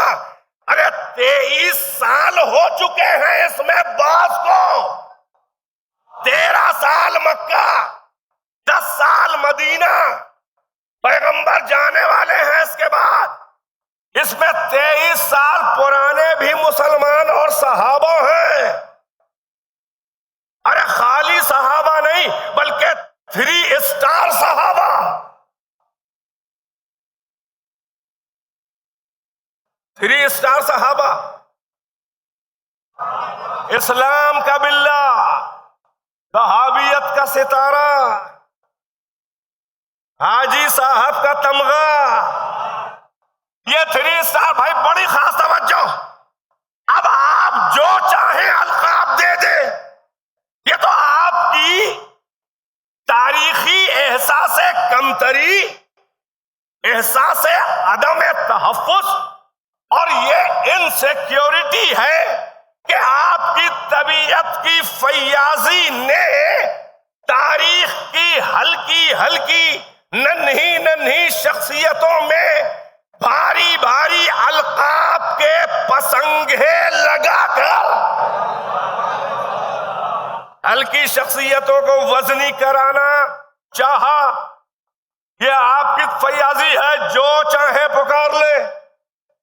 ارے 23 سال ہو چکے ہیں اس میں بعض کو، 13 سال مکہ، 10 سال مدینہ، پیغمبر جانے والے ہیں اس کے بعد. اس میں 23 سال پرانے بھی مسلمان اور صحابہ ہیں. ارے خالی صحابہ نہیں بلکہ 3 اسٹار صحابہ. تھری اسٹار صحابہ، اسلام کا بلہ، صحابیت کا ستارہ، حاجی صاحب کا تمغہ، یہ 3 اسٹار. بھائی بڑی خاص توجہ. اب آپ جو چاہیں القاب دے دیں، یہ تو آپ کی تاریخی احساس کمتری، احساس عدم تحفظ اور یہ انسیکیورٹی ہے کہ آپ کی طبیعت کی فیاضی نے تاریخ کی ہلکی ہلکی ننھی ننھی شخصیتوں میں بھاری بھاری القاب کے پسنگھے لگا کر ہلکی شخصیتوں کو وزنی کرانا چاہا. یہ آپ کی فیاضی ہے، جو چاہے پکار لے،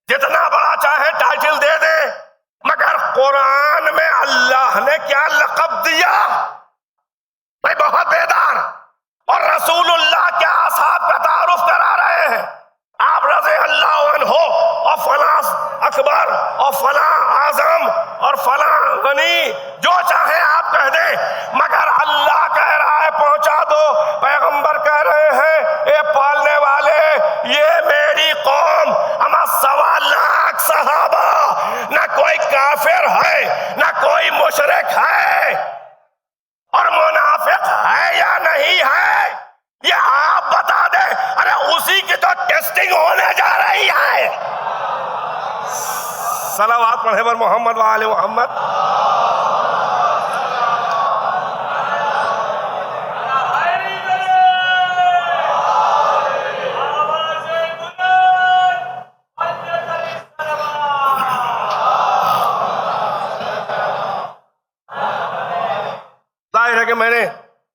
جتنا بڑا چاہے ٹائٹل دے دے، مگر قرآن میں اللہ نے کیا لقب دیا؟ بھائی بہت بیدار. اور رسول اللہ کیا اصحاب کا تعارف کرا رہے ہیں؟ آپ رضی اللہ عنہ اور فلاں اکبر بلسٹنگ ہونے جا رہی ہے. صلوات پڑھے بر محمد و آل محمد. ظاہر ہے کہ میں نے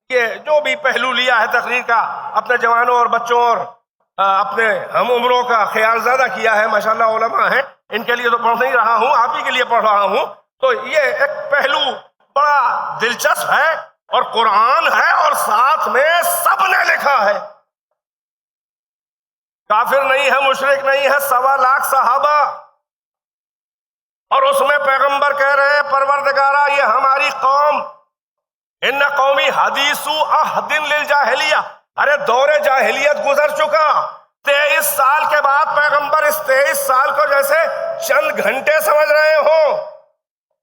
یہ جو بھی پہلو لیا ہے تقریر کا اپنے جوانوں اور بچوں اور اپنے ہم عمروں کا خیال زیادہ کیا ہے. ماشاءاللہ علماء ہیں, ان کے لیے تو پڑھ نہیں رہا ہوں, آپ ہی کے لیے پڑھ رہا ہوں. تو یہ ایک پہلو بڑا دلچسپ ہے اور قرآن ہے اور ساتھ میں سب نے لکھا ہے. کافر نہیں ہے, مشرک نہیں ہے, 1.25 لاکھ صحابہ, اور اس میں پیغمبر کہہ رہے ہیں پروردگارہ یہ ہماری قوم ان قومی حدیث عہد للجاہلیہ. ارے دور جاہلیت گزر چکا. 23 سال کے بعد پیغمبر اس 23 سال کو جیسے چند گھنٹے سمجھ رہے ہوں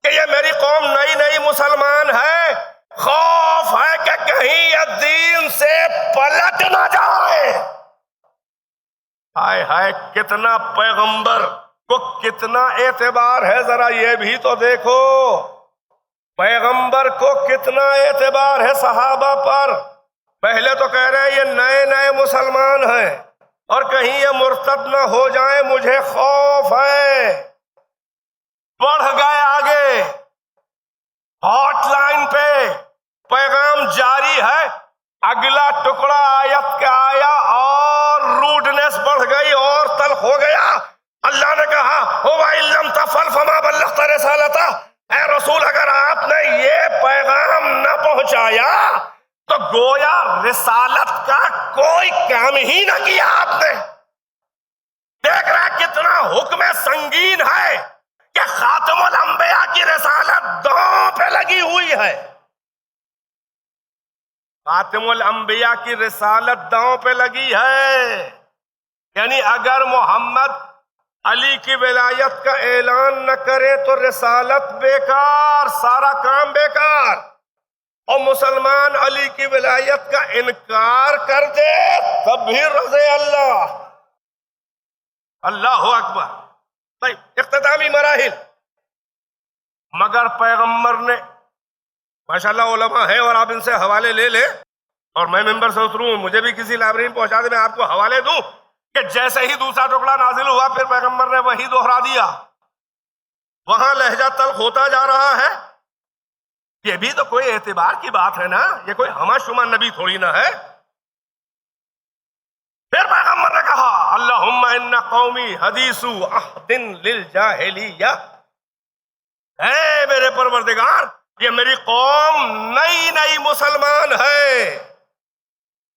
کہ یہ میری قوم نئی نئی مسلمان ہے. خوف ہے کہ کہیں یہ دین سے پلٹ نہ جائے. ہائے ہائے, کتنا پیغمبر کو کتنا اعتبار ہے, ذرا یہ بھی تو دیکھو. پیغمبر کو کتنا اعتبار ہے صحابہ پر. پہلے تو کہہ رہے ہیں یہ نئے نئے مسلمان ہیں اور کہیں یہ مرتد نہ ہو جائیں, مجھے خوف ہے. بڑھ گئے آگے, ہاٹ لائن پہ پیغام جاری ہے. اگلا ٹکڑا آیت کا آیا اور روڈنس بڑھ گئی اور تلخ ہو گیا. اللہ نے کہا وَإِن لَّمْ تَفْعَلْ فَمَا بَلَّغْتَ رِسَالَتَهُ. اے رسول اگر آپ نے یہ پیغام نہ پہنچایا تو گویا رسالت کا کوئی کام ہی نہ کیا آپ نے. دیکھ رہا کتنا حکم سنگین ہے کہ خاتم الانبیاء کی رسالت داؤں پہ لگی ہوئی ہے. خاتم الانبیاء کی رسالت داؤں پہ لگی ہے. یعنی اگر محمد علی کی ولایت کا اعلان نہ کرے تو رسالت بیکار, سارا کام بیکار. اور مسلمان علی کی ولایت کا انکار کر دے تب بھی رضے اللہ. اللہ اکبر. بھائی اختتامی مراحل, مگر پیغمبر نے ماشاءاللہ علماء ہیں اور آپ ان سے حوالے لے لیں اور میں ممبر سے اتروں, مجھے بھی کسی لائبریری میں پہنچا دے, میں آپ کو حوالے دوں کہ جیسے ہی دوسرا ٹکڑا نازل ہوا پھر پیغمبر نے وہی دوہرا دیا. وہاں لہجہ تلخ ہوتا جا رہا ہے. یہ بھی تو کوئی اعتبار کی بات ہے نا, یہ کوئی ہما شما نبی تھوڑی نہ ہے. پھر پیغمبر نے کہا اللہم ان قومی حدیث عہد للجاہلیہ. اے میرے پروردگار یہ میری قوم نئی نئی مسلمان ہے,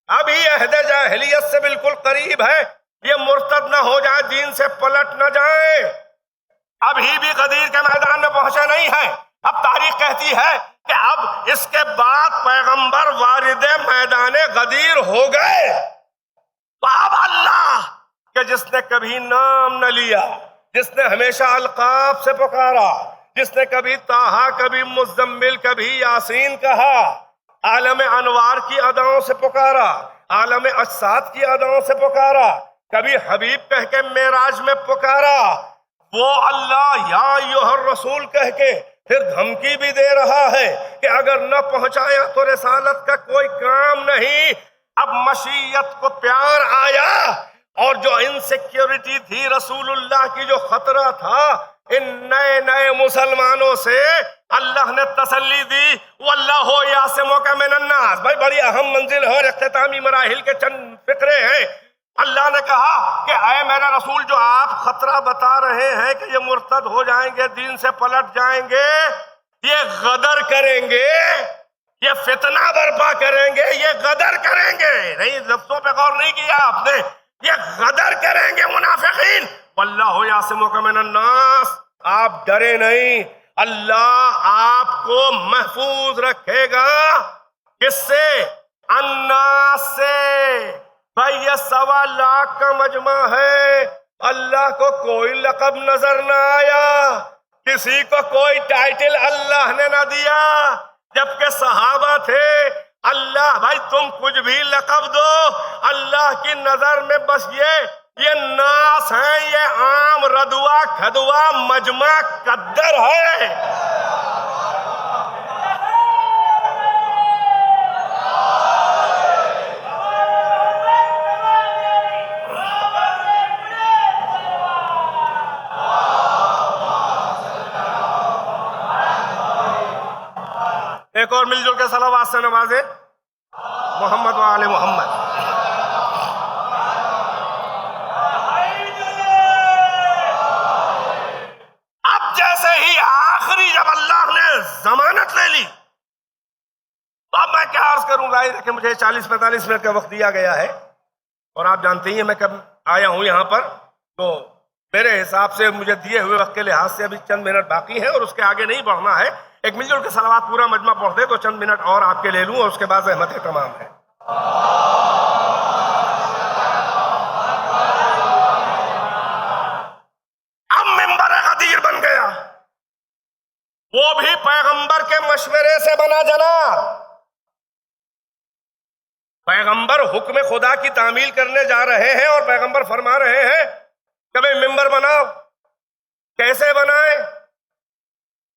ابھی عہد جاہلیت سے بالکل قریب ہے. یہ مرتد نہ ہو جائے, دین سے پلٹ نہ جائے. ابھی بھی غدیر کے میدان میں پہنچے نہیں ہے. اب تاریخ کہتی ہے کہ اب اس کے بعد پیغمبر وارد میدان غدیر ہو گئے. تو اب اللہ کہ جس نے کبھی نام نہ لیا, جس نے ہمیشہ القاب سے پکارا, جس نے کبھی طٰہٰ, کبھی مزمل, کبھی یاسین کہا, عالم انوار کی اداؤں سے پکارا, عالم اجساد کی اداؤں سے پکارا, کبھی حبیب کہہ کے معراج میں پکارا, وہ اللہ یا ایھا الرسول کہہ کے پھر دھمکی بھی دے رہا ہے کہ اگر نہ پہنچایا تو رسالت کا کوئی کام نہیں. اب مشیت کو پیار آیا اور جو انسیکیورٹی تھی رسول اللہ کی, جو خطرہ تھا, ان نئے نئے مسلمانوں سے اللہ نے تسلی دی. واللہ یعصمک من الناس. بھائی بڑی اہم منزل ہے اور اختتامی مراحل کے چند فقرے ہیں. اللہ نے کہا کہ اے میرا رسول جو آپ خطرہ بتا رہے ہیں کہ یہ مرتد ہو جائیں گے, دین سے پلٹ جائیں گے, یہ غدر کریں گے, یہ فتنہ برپا کریں گے, یہ غدر کریں گے. نہیں, لفظوں پہ غور نہیں کیا آپ نے. یہ غدر کریں گے منافقین. واللہ یعصمک من الناس. آپ ڈرے نہیں, اللہ آپ کو محفوظ رکھے گا. کس سے؟ الناس سے. بھائی یہ 1.25 لاکھ کا مجمع ہے, اللہ کو کوئی لقب نظر نہ آیا, کسی کو کوئی ٹائٹل اللہ نے نہ دیا, جبکہ صحابہ تھے. اللہ بھائی تم کچھ بھی لقب دو, اللہ کی نظر میں بس یہ یہ ناس ہیں، یہ عام ردوا کھدوا مجمع قدر ہے. ایک اور مل جل کے صلوات سے نوازے محمد و آل محمد. اب جیسے ہی آخری جب اللہ نے ضمانت لے لی تو اب میں کیا عرض کروں. ظاہر ہے کہ مجھے 40-45 منٹ کا وقت دیا گیا ہے اور آپ جانتے ہی میں کب آیا ہوں یہاں پر، تو میرے حساب سے مجھے دیے ہوئے وقت کے لحاظ سے ابھی چند منٹ باقی ہیں اور اس کے آگے نہیں بڑھنا ہے. ایک مل جل کے صلوات پورا مجمع پڑھ دے تو چند منٹ اور آپ کے لے لوں اور اس کے بعد زحمتیں تمام ہے. اب منبر غدیر بن گیا، وہ بھی پیغمبر کے مشورے سے بنا جناب. پیغمبر حکم خدا کی تعمیل کرنے جا رہے ہیں اور پیغمبر فرما رہے ہیں کہ بھئی منبر بناؤ. کیسے بنائیں؟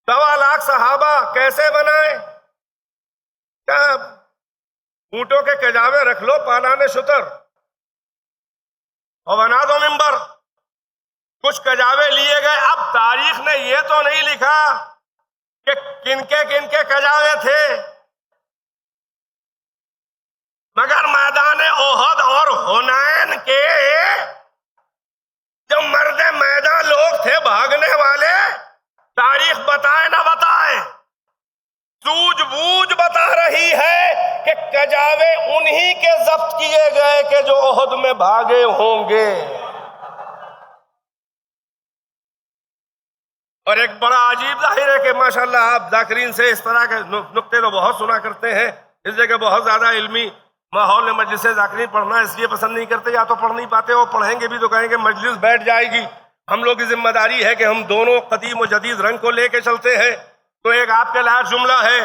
2 لاکھ صحابہ کیسے بنائیں؟ کیا اونٹوں کے کجاوے رکھ لو پالان شتر اور بنا دو منبر. کچھ کجاوے لیے گئے. اب تاریخ نے یہ تو نہیں لکھا کہ کن کے کجاوے تھے، مگر میدان احد اور حنین کے جو مرد میدان لوگ تھے بھاگنے والے، تاریخ بتائے نہ بتائے، سوجھ بوجھ بتا رہی ہے کہ کجاوے انہی کے ضبط کیے گئے کہ جو احد میں بھاگے ہوں گے. اور ایک بڑا عجیب ظاہر ہے کہ ماشاءاللہ آپ ذاکرین سے اس طرح کے نکتے تو بہت سنا کرتے ہیں، اس لیے کہ بہت زیادہ علمی ماحول میں مجلس ذاکرین پڑھنا اس لیے پسند نہیں کرتے، یا تو پڑھ نہیں پاتے، اور پڑھیں گے بھی تو کہیں گے مجلس بیٹھ جائے گی. ہم لوگ کی ذمہ داری ہے کہ ہم دونوں قدیم و جدید رنگ کو لے کے چلتے ہیں. تو ایک آپ کے لائق جملہ ہے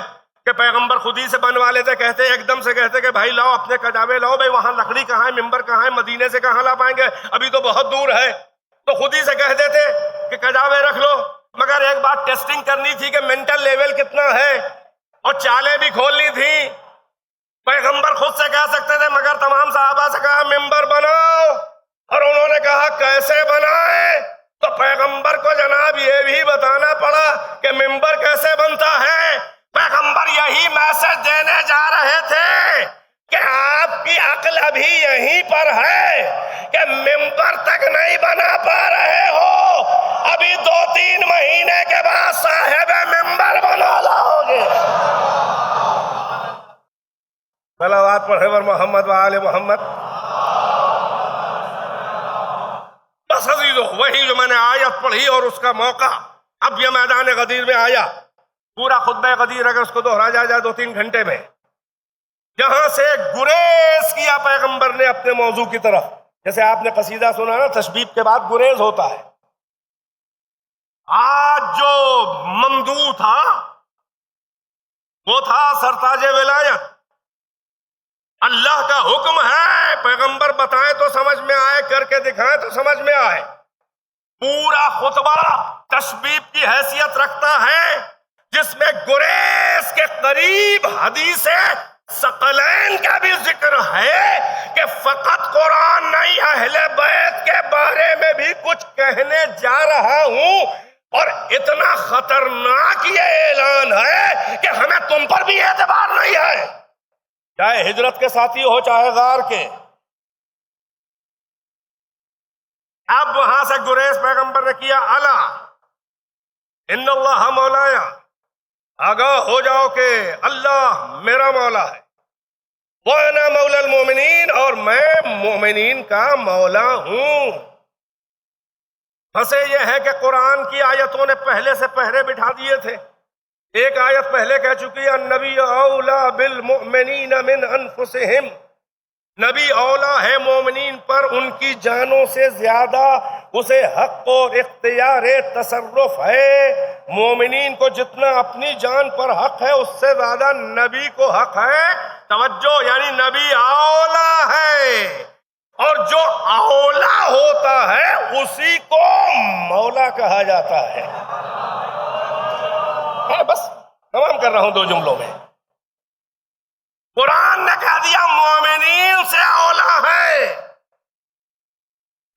کہ پیغمبر خود ہی سے بنوا لیتے، کہتے ایک دم سے کہتے کہ بھائی لاؤ اپنے کجاوے لاؤ. بھائی وہاں لکڑی کہاں ہے، ممبر کہاں ہے، مدینے سے کہاں لا پائیں گے، ابھی تو بہت دور ہے. تو خود ہی سے کہہ دیتے کہ کجاوے رکھ لو. مگر ایک بات ٹیسٹنگ کرنی تھی کہ مینٹل لیول کتنا ہے، اور چالیں بھی کھولنی تھی. پیغمبر خود سے کہہ سکتے تھے، مگر تمام صحابہ سے کہا ممبر بناؤ، اور انہوں نے کہا کیسے بنائے. تو پیغمبر کو جناب یہ بھی بتانا پڑا کہ ممبر کیسے بنتا ہے. پیغمبر یہی میسج دینے جا رہے تھے کہ آپ کی عقل ابھی یہیں پر ہے کہ ممبر تک نہیں بنا پا رہے ہو، ابھی 2-3 مہینے کے بعد صاحب ممبر بنا لاؤ گے. صلوات پڑھے ور محمد و آل محمد. بس عزیزو، وہی جو میں نے آیت پڑھی اور اس کا موقع اب یہ میدان غدیر میں آیا. پورا خطبہ غدیر اگر اس کو دہرا جائے 2-3 گھنٹے میں، جہاں سے گریز کیا پیغمبر نے اپنے موضوع کی طرف. جیسے آپ نے قصیدہ سنا نا، تشبیب کے بعد گریز ہوتا ہے. آج جو ممدوح تھا وہ تھا سرتاج ولایت. اللہ کا حکم ہے، پیغمبر بتائیں تو سمجھ میں آئے، کر کے دکھائیں تو سمجھ میں آئے. پورا خطبہ تشبیب کی حیثیت رکھتا ہے، جس میں گریز کے قریب حدیث ثقلین کا بھی ذکر ہے کہ فقط قرآن نہیں، اہل بیت کے بارے میں بھی کچھ کہنے جا رہا ہوں. اور اتنا خطرناک یہ اعلان ہے کہ ہمیں تم پر بھی اعتبار نہیں ہے، چاہے ہجرت کے ساتھی ہو چاہے غار کے. اب وہاں سے گریز پیغمبر نے کیا، الا ان اللہ مولایا، آگاہ ہو جاؤ کہ اللہ میرا مولا ہے. وَأَنَا مَوْلَى الْمُؤْمِنِينَ، اور میں مومنین کا مولا ہوں. پھنسے یہ ہے کہ قرآن کی آیتوں نے پہلے سے پہرے بٹھا دیے تھے. ایک آیت پہلے کہہ چکی ہے، النبی اولا بالمؤمنین من انفسہم، نبی اولا ہے مومنین پر ان کی جانوں سے زیادہ، اسے حق اور اختیار تصرف ہے. مومنین کو جتنا اپنی جان پر حق ہے اس سے زیادہ نبی کو حق ہے. توجہ، یعنی نبی اولا ہے اور جو اولا ہوتا ہے اسی کو مولا کہا جاتا ہے. بس تمام کر رہا ہوں 2 جملوں میں. قرآن نے کہہ دیا مومنین سے اولا ہے.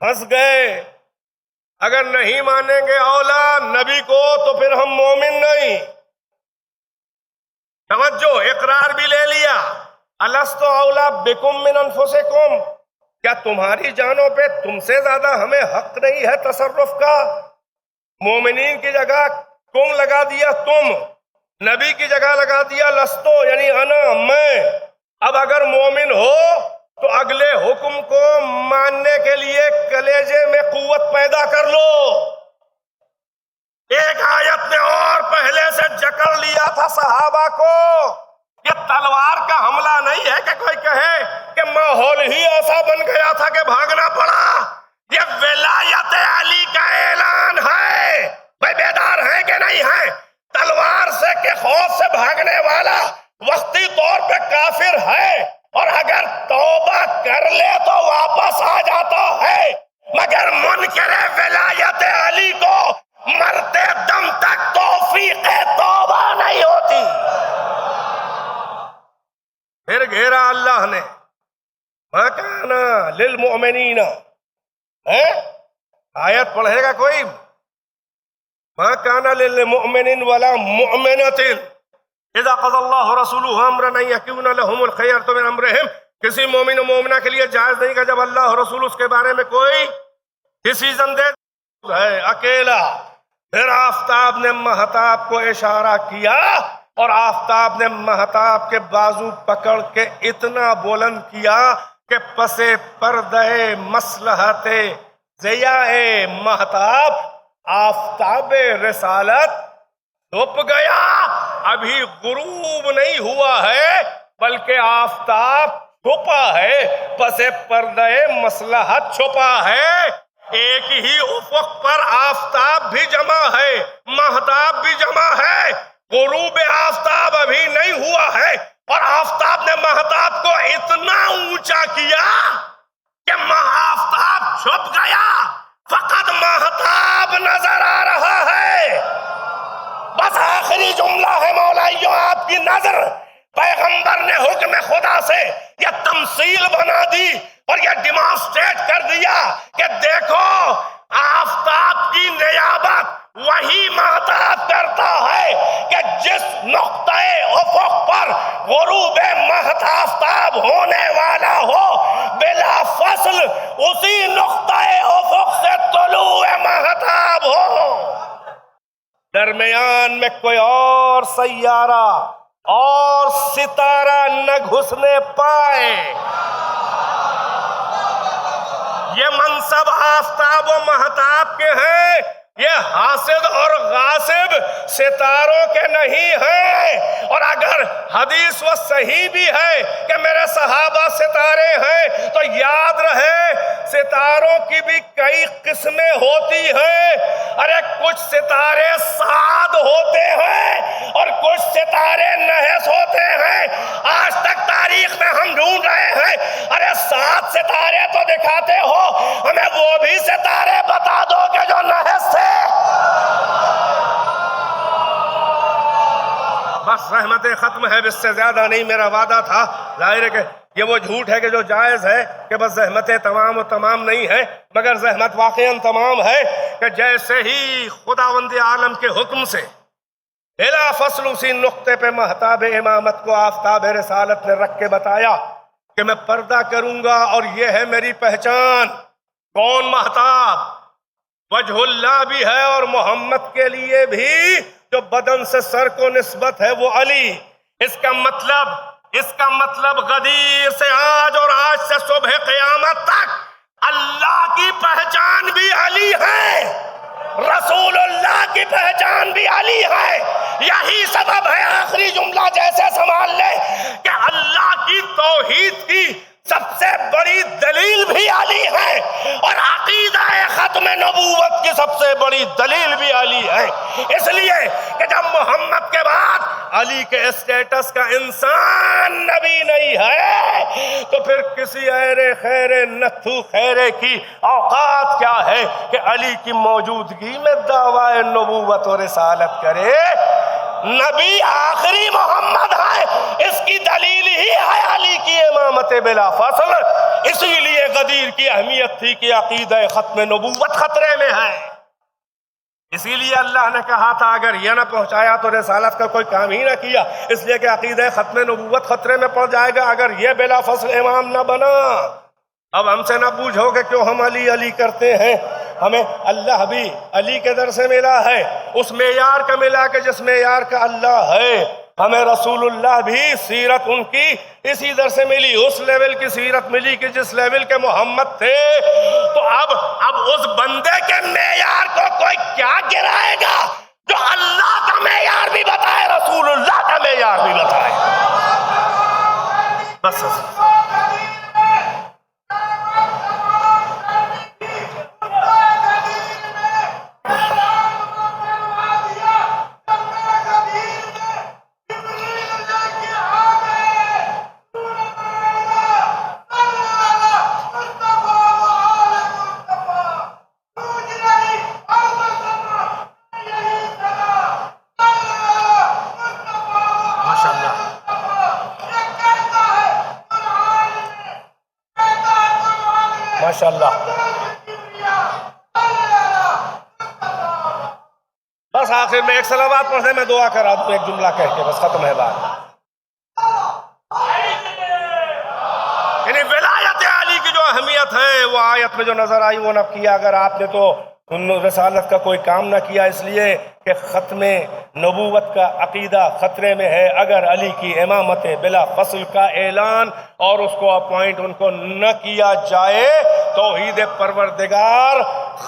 پھنس گئے. اگر نہیں مانیں گے اولا نبی کو تو پھر ہم مومن نہیں. توجہ، اقرار بھی لے لیا. الست اولا بکم من انفسکم، کیا تمہاری جانوں پہ تم سے زیادہ ہمیں حق نہیں ہے تصرف کا؟ مومنین کی جگہ تم لگا دیا، تم. نبی کی جگہ لگا دیا لستو، یعنی انا، میں. اب اگر مومن ہو تو اگلے حکم کو ماننے کے لیے کلیجے میں قوت پیدا کر لو. ایک آیت نے اور پہلے سے جکڑ لیا تھا صحابہ کو. یہ تلوار کا حملہ نہیں ہے کہ کوئی کہے کہ ماحول ہی ایسا بن گیا تھا کہ بھاگنا پڑا. یہ ولایت علی کا اعلان ہے. بھائی بیدار ہیں کہ نہیں ہیں؟ تلوار سے کہ خوف سے بھاگنے والا وقتی طور پہ کافر ہے، اور اگر توبہ کر لے تو واپس آ جاتا ہے، مگر منکر ولایت علی کو مرتے دم تک توفیق توبہ نہیں ہوتی. پھر گھیرا اللہ نے، مَا كَانَ لِلْمُؤْمِنِينَ. آیت پڑھے گا کوئی؟ مَا كَانَ لِلْمُؤْمِنٍ وَلَا مُؤْمِنَةٍ اذا قضى الله ورسوله امرا ان يكون لهم الخيرة من امرهم. کسی مومن و مومنہ کے لیے جائز نہیں کہ جب اللہ اور رسول اس کے بارے میں کوئی ڈیسیژن دے ہے اکیلا. پھر آفتاب نے مہتاب کو اشارہ کیا، اور آفتاب نے مہتاب کے بازو پکڑ کے اتنا بلند کیا کہ پس پردہ مصلحت ضیاء مہتاب آفتاب رسالت چھپ گیا. ابھی غروب نہیں ہوا ہے بلکہ آفتاب چھپا ہے، پس پردہ مصلحت چھپا ہے. ایک ہی افق پر آفتاب بھی جمع ہے، مہتاب بھی جمع ہے. غروب آفتاب ابھی نہیں ہوا ہے، اور آفتاب نے مہتاب کو اتنا اونچا کیا کہ آفتاب چھپ گیا، فقط مہتاب نظر آ رہا ہے. بس آخری جملہ ہے مولائیوں، آپ کی نظر. پیغمبر نے حکم خدا سے یہ تمثیل بنا دی اور یہ ڈیمانسٹریٹ کر دیا کہ دیکھو آفتاب کی نیابت وہی مہتاب کرتا ہے کہ جس نقطۂ افق پر غروب آفتاب ہونے والا ہو، بلا فصل اسی نقطۂ افق سے طلوع مہتاب ہو. درمیان میں کوئی اور سیارہ اور ستارہ نہ گھسنے پائے. یہ منصب آفتاب و مہتاب کے ہیں، یہ حاسد اور غاصب ستاروں کے نہیں ہیں. اور اگر حدیث و صحیح بھی ہے کہ میرے صحابہ ستارے ہیں، تو یاد رہے ستاروں کی بھی کئی قسمیں ہوتی ہیں. ارے کچھ ستارے سعد ہوتے ہیں اور کچھ ستارے نحس ہوتے ہیں. آج تک تاریخ میں ہم ڈھونڈ رہے ہیں. ارے 7 ستارے تو دکھاتے ہو، ہمیں وہ بھی ستارے بتا دو کہ جو نحس تھے. بس رحمتیں ختم ہے، اس سے زیادہ نہیں. میرا وعدہ تھا، ظاہر ہے کہ یہ وہ جھوٹ ہے کہ جو جائز ہے کہ بس زحمتیں تمام و تمام نہیں ہے، مگر زحمت واقعاً تمام ہے کہ جیسے ہی خداوند عالم کے حکم سے بلا فصل اسی نقطے پہ مہتاب امامت کو آفتاب رسالت نے رکھ کے بتایا کہ میں پردہ کروں گا، اور یہ ہے میری پہچان. کون مہتاب؟ وجہ اللہ بھی ہے، اور محمد کے لیے بھی جو بدن سے سر کو نسبت ہے وہ علی. اس کا مطلب غدیر سے آج اور آج سے صبح قیامت تک اللہ کی پہچان بھی علی ہے، رسول اللہ کی پہچان بھی علی ہے. یہی سبب ہے، آخری جملہ جیسے سنبھال لے، کہ اللہ کی توحید کی سب سے بڑی دلیل بھی علی ہے، اور عقیدہ ختم نبوت کی سب سے بڑی دلیل بھی علی ہے. اس لیے کہ جب محمد کے بعد علی کے اسٹیٹس کا انسان نبی نہیں ہے، تو پھر کسی ایرے خیرے نتھو خیرے کی اوقات کیا ہے کہ علی کی موجودگی میں دعویٰ نبوت و رسالت کرے؟ نبی آخری محمد ہے، اس کی دلیل ہی ہے علی کی امامت بلا فصل۔ اسی لیے غدیر کی اہمیت تھی کہ عقیدہ ختم نبوت خطرے میں ہے۔ اسی لیے اللہ نے کہا تھا اگر یہ نہ پہنچایا تو رسالت کا کوئی کام ہی نہ کیا، اس لیے کہ عقیدہ ختم نبوت خطرے میں پڑ جائے گا اگر یہ بلا فصل امام نہ بنا۔ اب ہم سے نہ پوچھو کہ کیوں ہم علی علی کرتے ہیں، ہمیں اللہ بھی علی کے در سے ملا ہے، اس معیار کا ملا کہ جس معیار کا اللہ ہے۔ ہمیں رسول اللہ بھی سیرت ان کی اسی در سے ملی، اس لیول کی سیرت ملی کہ جس لیول کے محمد تھے۔ تو اب اس بندے کے معیار کو کوئی کیا گرائے گا جو اللہ کا معیار بھی بتائے، رسول اللہ کا معیار بھی بتائے۔ بس ماشاءاللہ۔ بس آخر میں ایک صلوات پڑھنے میں دعا کرا دوں، ایک جملہ کہہ کے بس ختم ہے بات۔ یعنی ولایت علی کی جو اہمیت ہے وہ آیت میں جو نظر آئی وہ نہ کیا اگر آپ نے تو رسالت کا کوئی کام نہ کیا، اس لیے کہ ختم نبوت کا عقیدہ خطرے میں ہے اگر علی کی امامت بلا فصل کا اعلان اور اس کو اپوائنٹ ان کو نہ کیا جائے، توحید پروردگار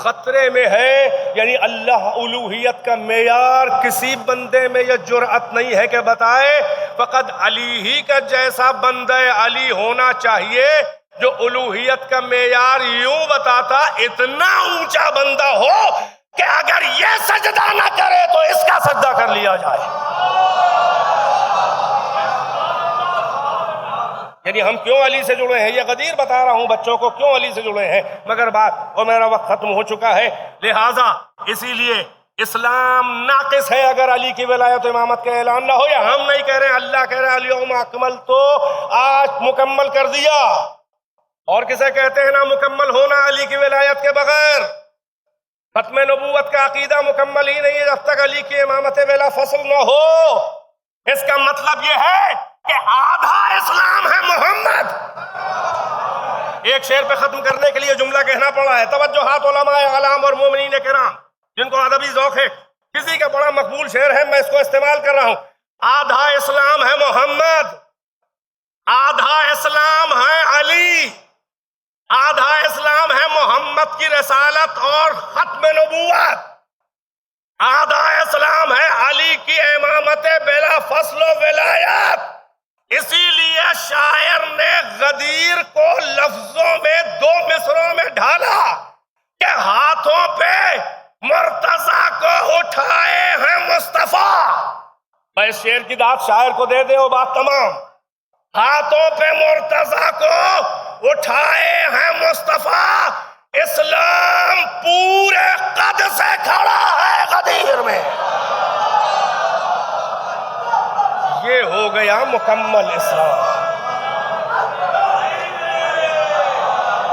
خطرے میں ہے۔ یعنی اللہ الوہیت کا معیار کسی بندے میں یہ جرأت نہیں ہے کہ بتائے فقط علی ہی کا جیسا بندہ علی ہونا چاہیے جو الوہیت کا معیار یوں بتاتا اتنا اونچا بندہ ہو کہ اگر یہ سجدہ نہ کرے تو اس کا سجدہ کر لیا جائے۔ یعنی ہم کیوں علی سے جڑے ہیں، یہ غدیر بتا رہا ہوں بچوں کو کیوں علی سے جڑے ہیں، مگر بات اور میرا وقت ختم ہو چکا ہے، لہٰذا اسی لیے اسلام ناقص ہے اگر علی کی ولایت و امامت کا اعلان نہ ہو۔ یا ہم نہیں کہہ رہے ہیں، اللہ کہہ رہے ہیں الیوم اکملت تو آج مکمل کر دیا۔ اور کسے کہتے ہیں نا مکمل ہونا علی کی ولایت کے بغیر؟ ختم نبوت کا عقیدہ مکمل ہی نہیں ہے جب تک علی کی امامت بلا فصل نہ ہو۔ اس کا مطلب یہ ہے کہ آدھا اسلام ہے محمد۔ ایک شعر پہ ختم کرنے کے لیے جملہ کہنا پڑا ہے، توجہات علماء اعلام اور مومنین کرام جن کو ادبی ذوق ہے، کسی کا بڑا مقبول شعر ہے، میں اس کو استعمال کر رہا ہوں۔ آدھا اسلام ہے محمد، آدھا اسلام ہے علی، آدھا اسلام ہے محمد کی رسالت اور ختم نبوت، آدھا اسلام ہے علی کی امامت بلا فصل و ولایت۔ اسی لیے شاعر نے غدیر کو لفظوں میں دو مصروں میں ڈھالا کہ ہاتھوں پہ مرتضیٰ کو اٹھائے ہیں مصطفیٰ۔ میں اس شعر کی داد شاعر کو دے دیں وہ بات تمام۔ ہاتھوں پہ مرتضیٰ کو اٹھائے ہیں مصطفیٰ، اسلام پورے قد سے کھڑا ہے غدیر میں۔ یہ ہو گیا مکمل اسلام۔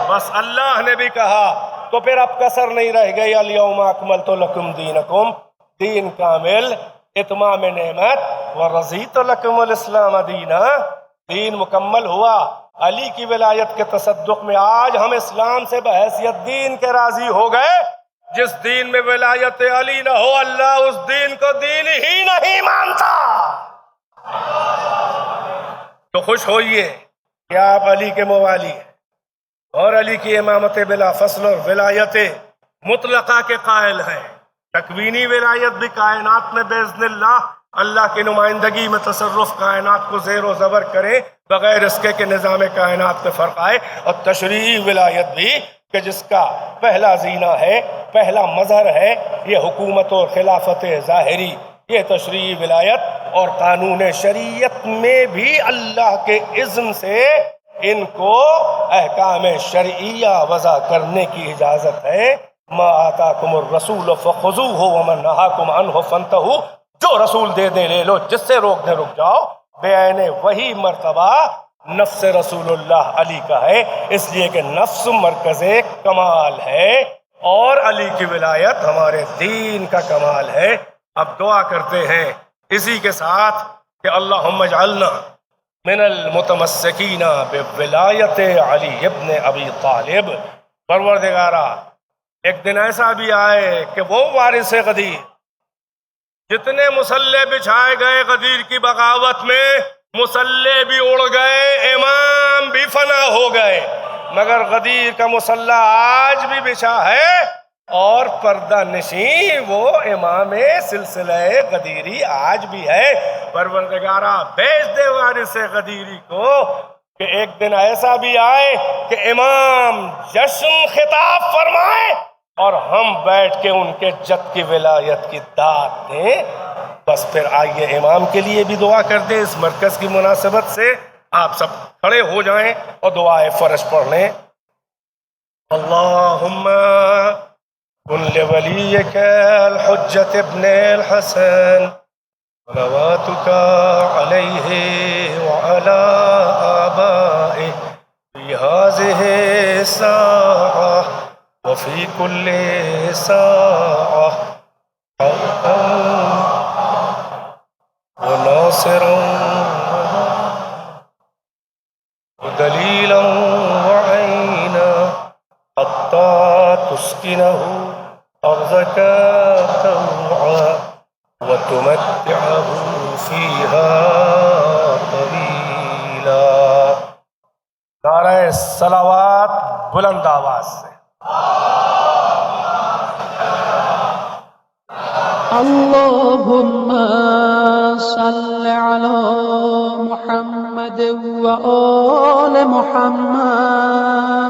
بس اللہ نے بھی کہا تو پھر اب کسر نہیں رہ گئی، الیوم اکملت لکم دینکم، دین کامل، اتمام نعمت، ورضیت لکم الاسلام دینا، دین مکمل ہوا علی کی ولایت کے تصدق میں۔ آج ہم اسلام سے بحیثیت دین کے راضی ہو گئے۔ جس دین میں ولایت علی نہ ہو اللہ اس دین کو دین ہی نہیں مانتا۔ تو خوش ہوئیے کہ آپ علی کے موالی ہیں اور علی کی امامت بلا فصل اور ولایت مطلقہ کے قائل ہیں۔ تکوینی ولایت بھی کائنات میں باذن اللہ کی نمائندگی میں تصرف کائنات کو زیر و زبر کرے بغیر اس کے نظام کائنات میں فرق آئے، اور تشریعی ولایت بھی کہ جس کا پہلا زینہ ہے، پہلا مظہر ہے یہ حکومت اور خلافت ظاہری، یہ تشریعی ولایت اور قانون شریعت میں بھی اللہ کے اذن سے ان کو احکام شرعیہ وضع کرنے کی اجازت ہے. ما آتاکم الرسول فخذوہ وما نہاکم عنہ فانتہوا، جو رسول دے دیں لے لو، جس سے روک دیں رک جاؤ. بیان وہی مرتبہ نفس رسول اللہ علی کا ہے، اس لیے کہ نفس مرکز کمال ہے اور علی کی ولایت ہمارے دین کا کمال ہے. اب دعا کرتے ہیں اسی کے ساتھ کہ اللہم اجعلنا من المتمسکین بولایت علی ابن ابی طالب. پروردگارا ایک دن ایسا بھی آئے کہ وہ وارث غدیر، جتنے مسلح بچھائے گئے غدیر کی بغاوت میں، مسلح بھی اڑ گئے، امام بھی فنا ہو گئے، مگر غدیر کا مسلح آج بھی بچھا ہے اور پردہ نشین وہ امام سلسلہ غدیری آج بھی ہے. پروردگارا بھیج دے وارث غدیری کو کہ ایک دن ایسا بھی آئے کہ امام جشن خطاب فرمائے اور ہم بیٹھ کے ان کے جد کی ولایت کی داد دیں. بس پھر آئیے امام کے لیے بھی دعا کر دیں. اس مرکز کی مناسبت سے آپ سب کھڑے ہو جائیں اور دعائے فرض پڑھ لیں. اللہم کن لولیک الحجت ابن الحسن صلواتک علیہ وعلی آبائہ فی هذه الساعة وفي كل ساعة حقا وناصرا ودليلا وعينا حتى تسكنه أرضك طوعا وتمتعه فيها طويلا. نعرہ صلوات بلند آواز سے. اللهم صل على محمد وآل محمد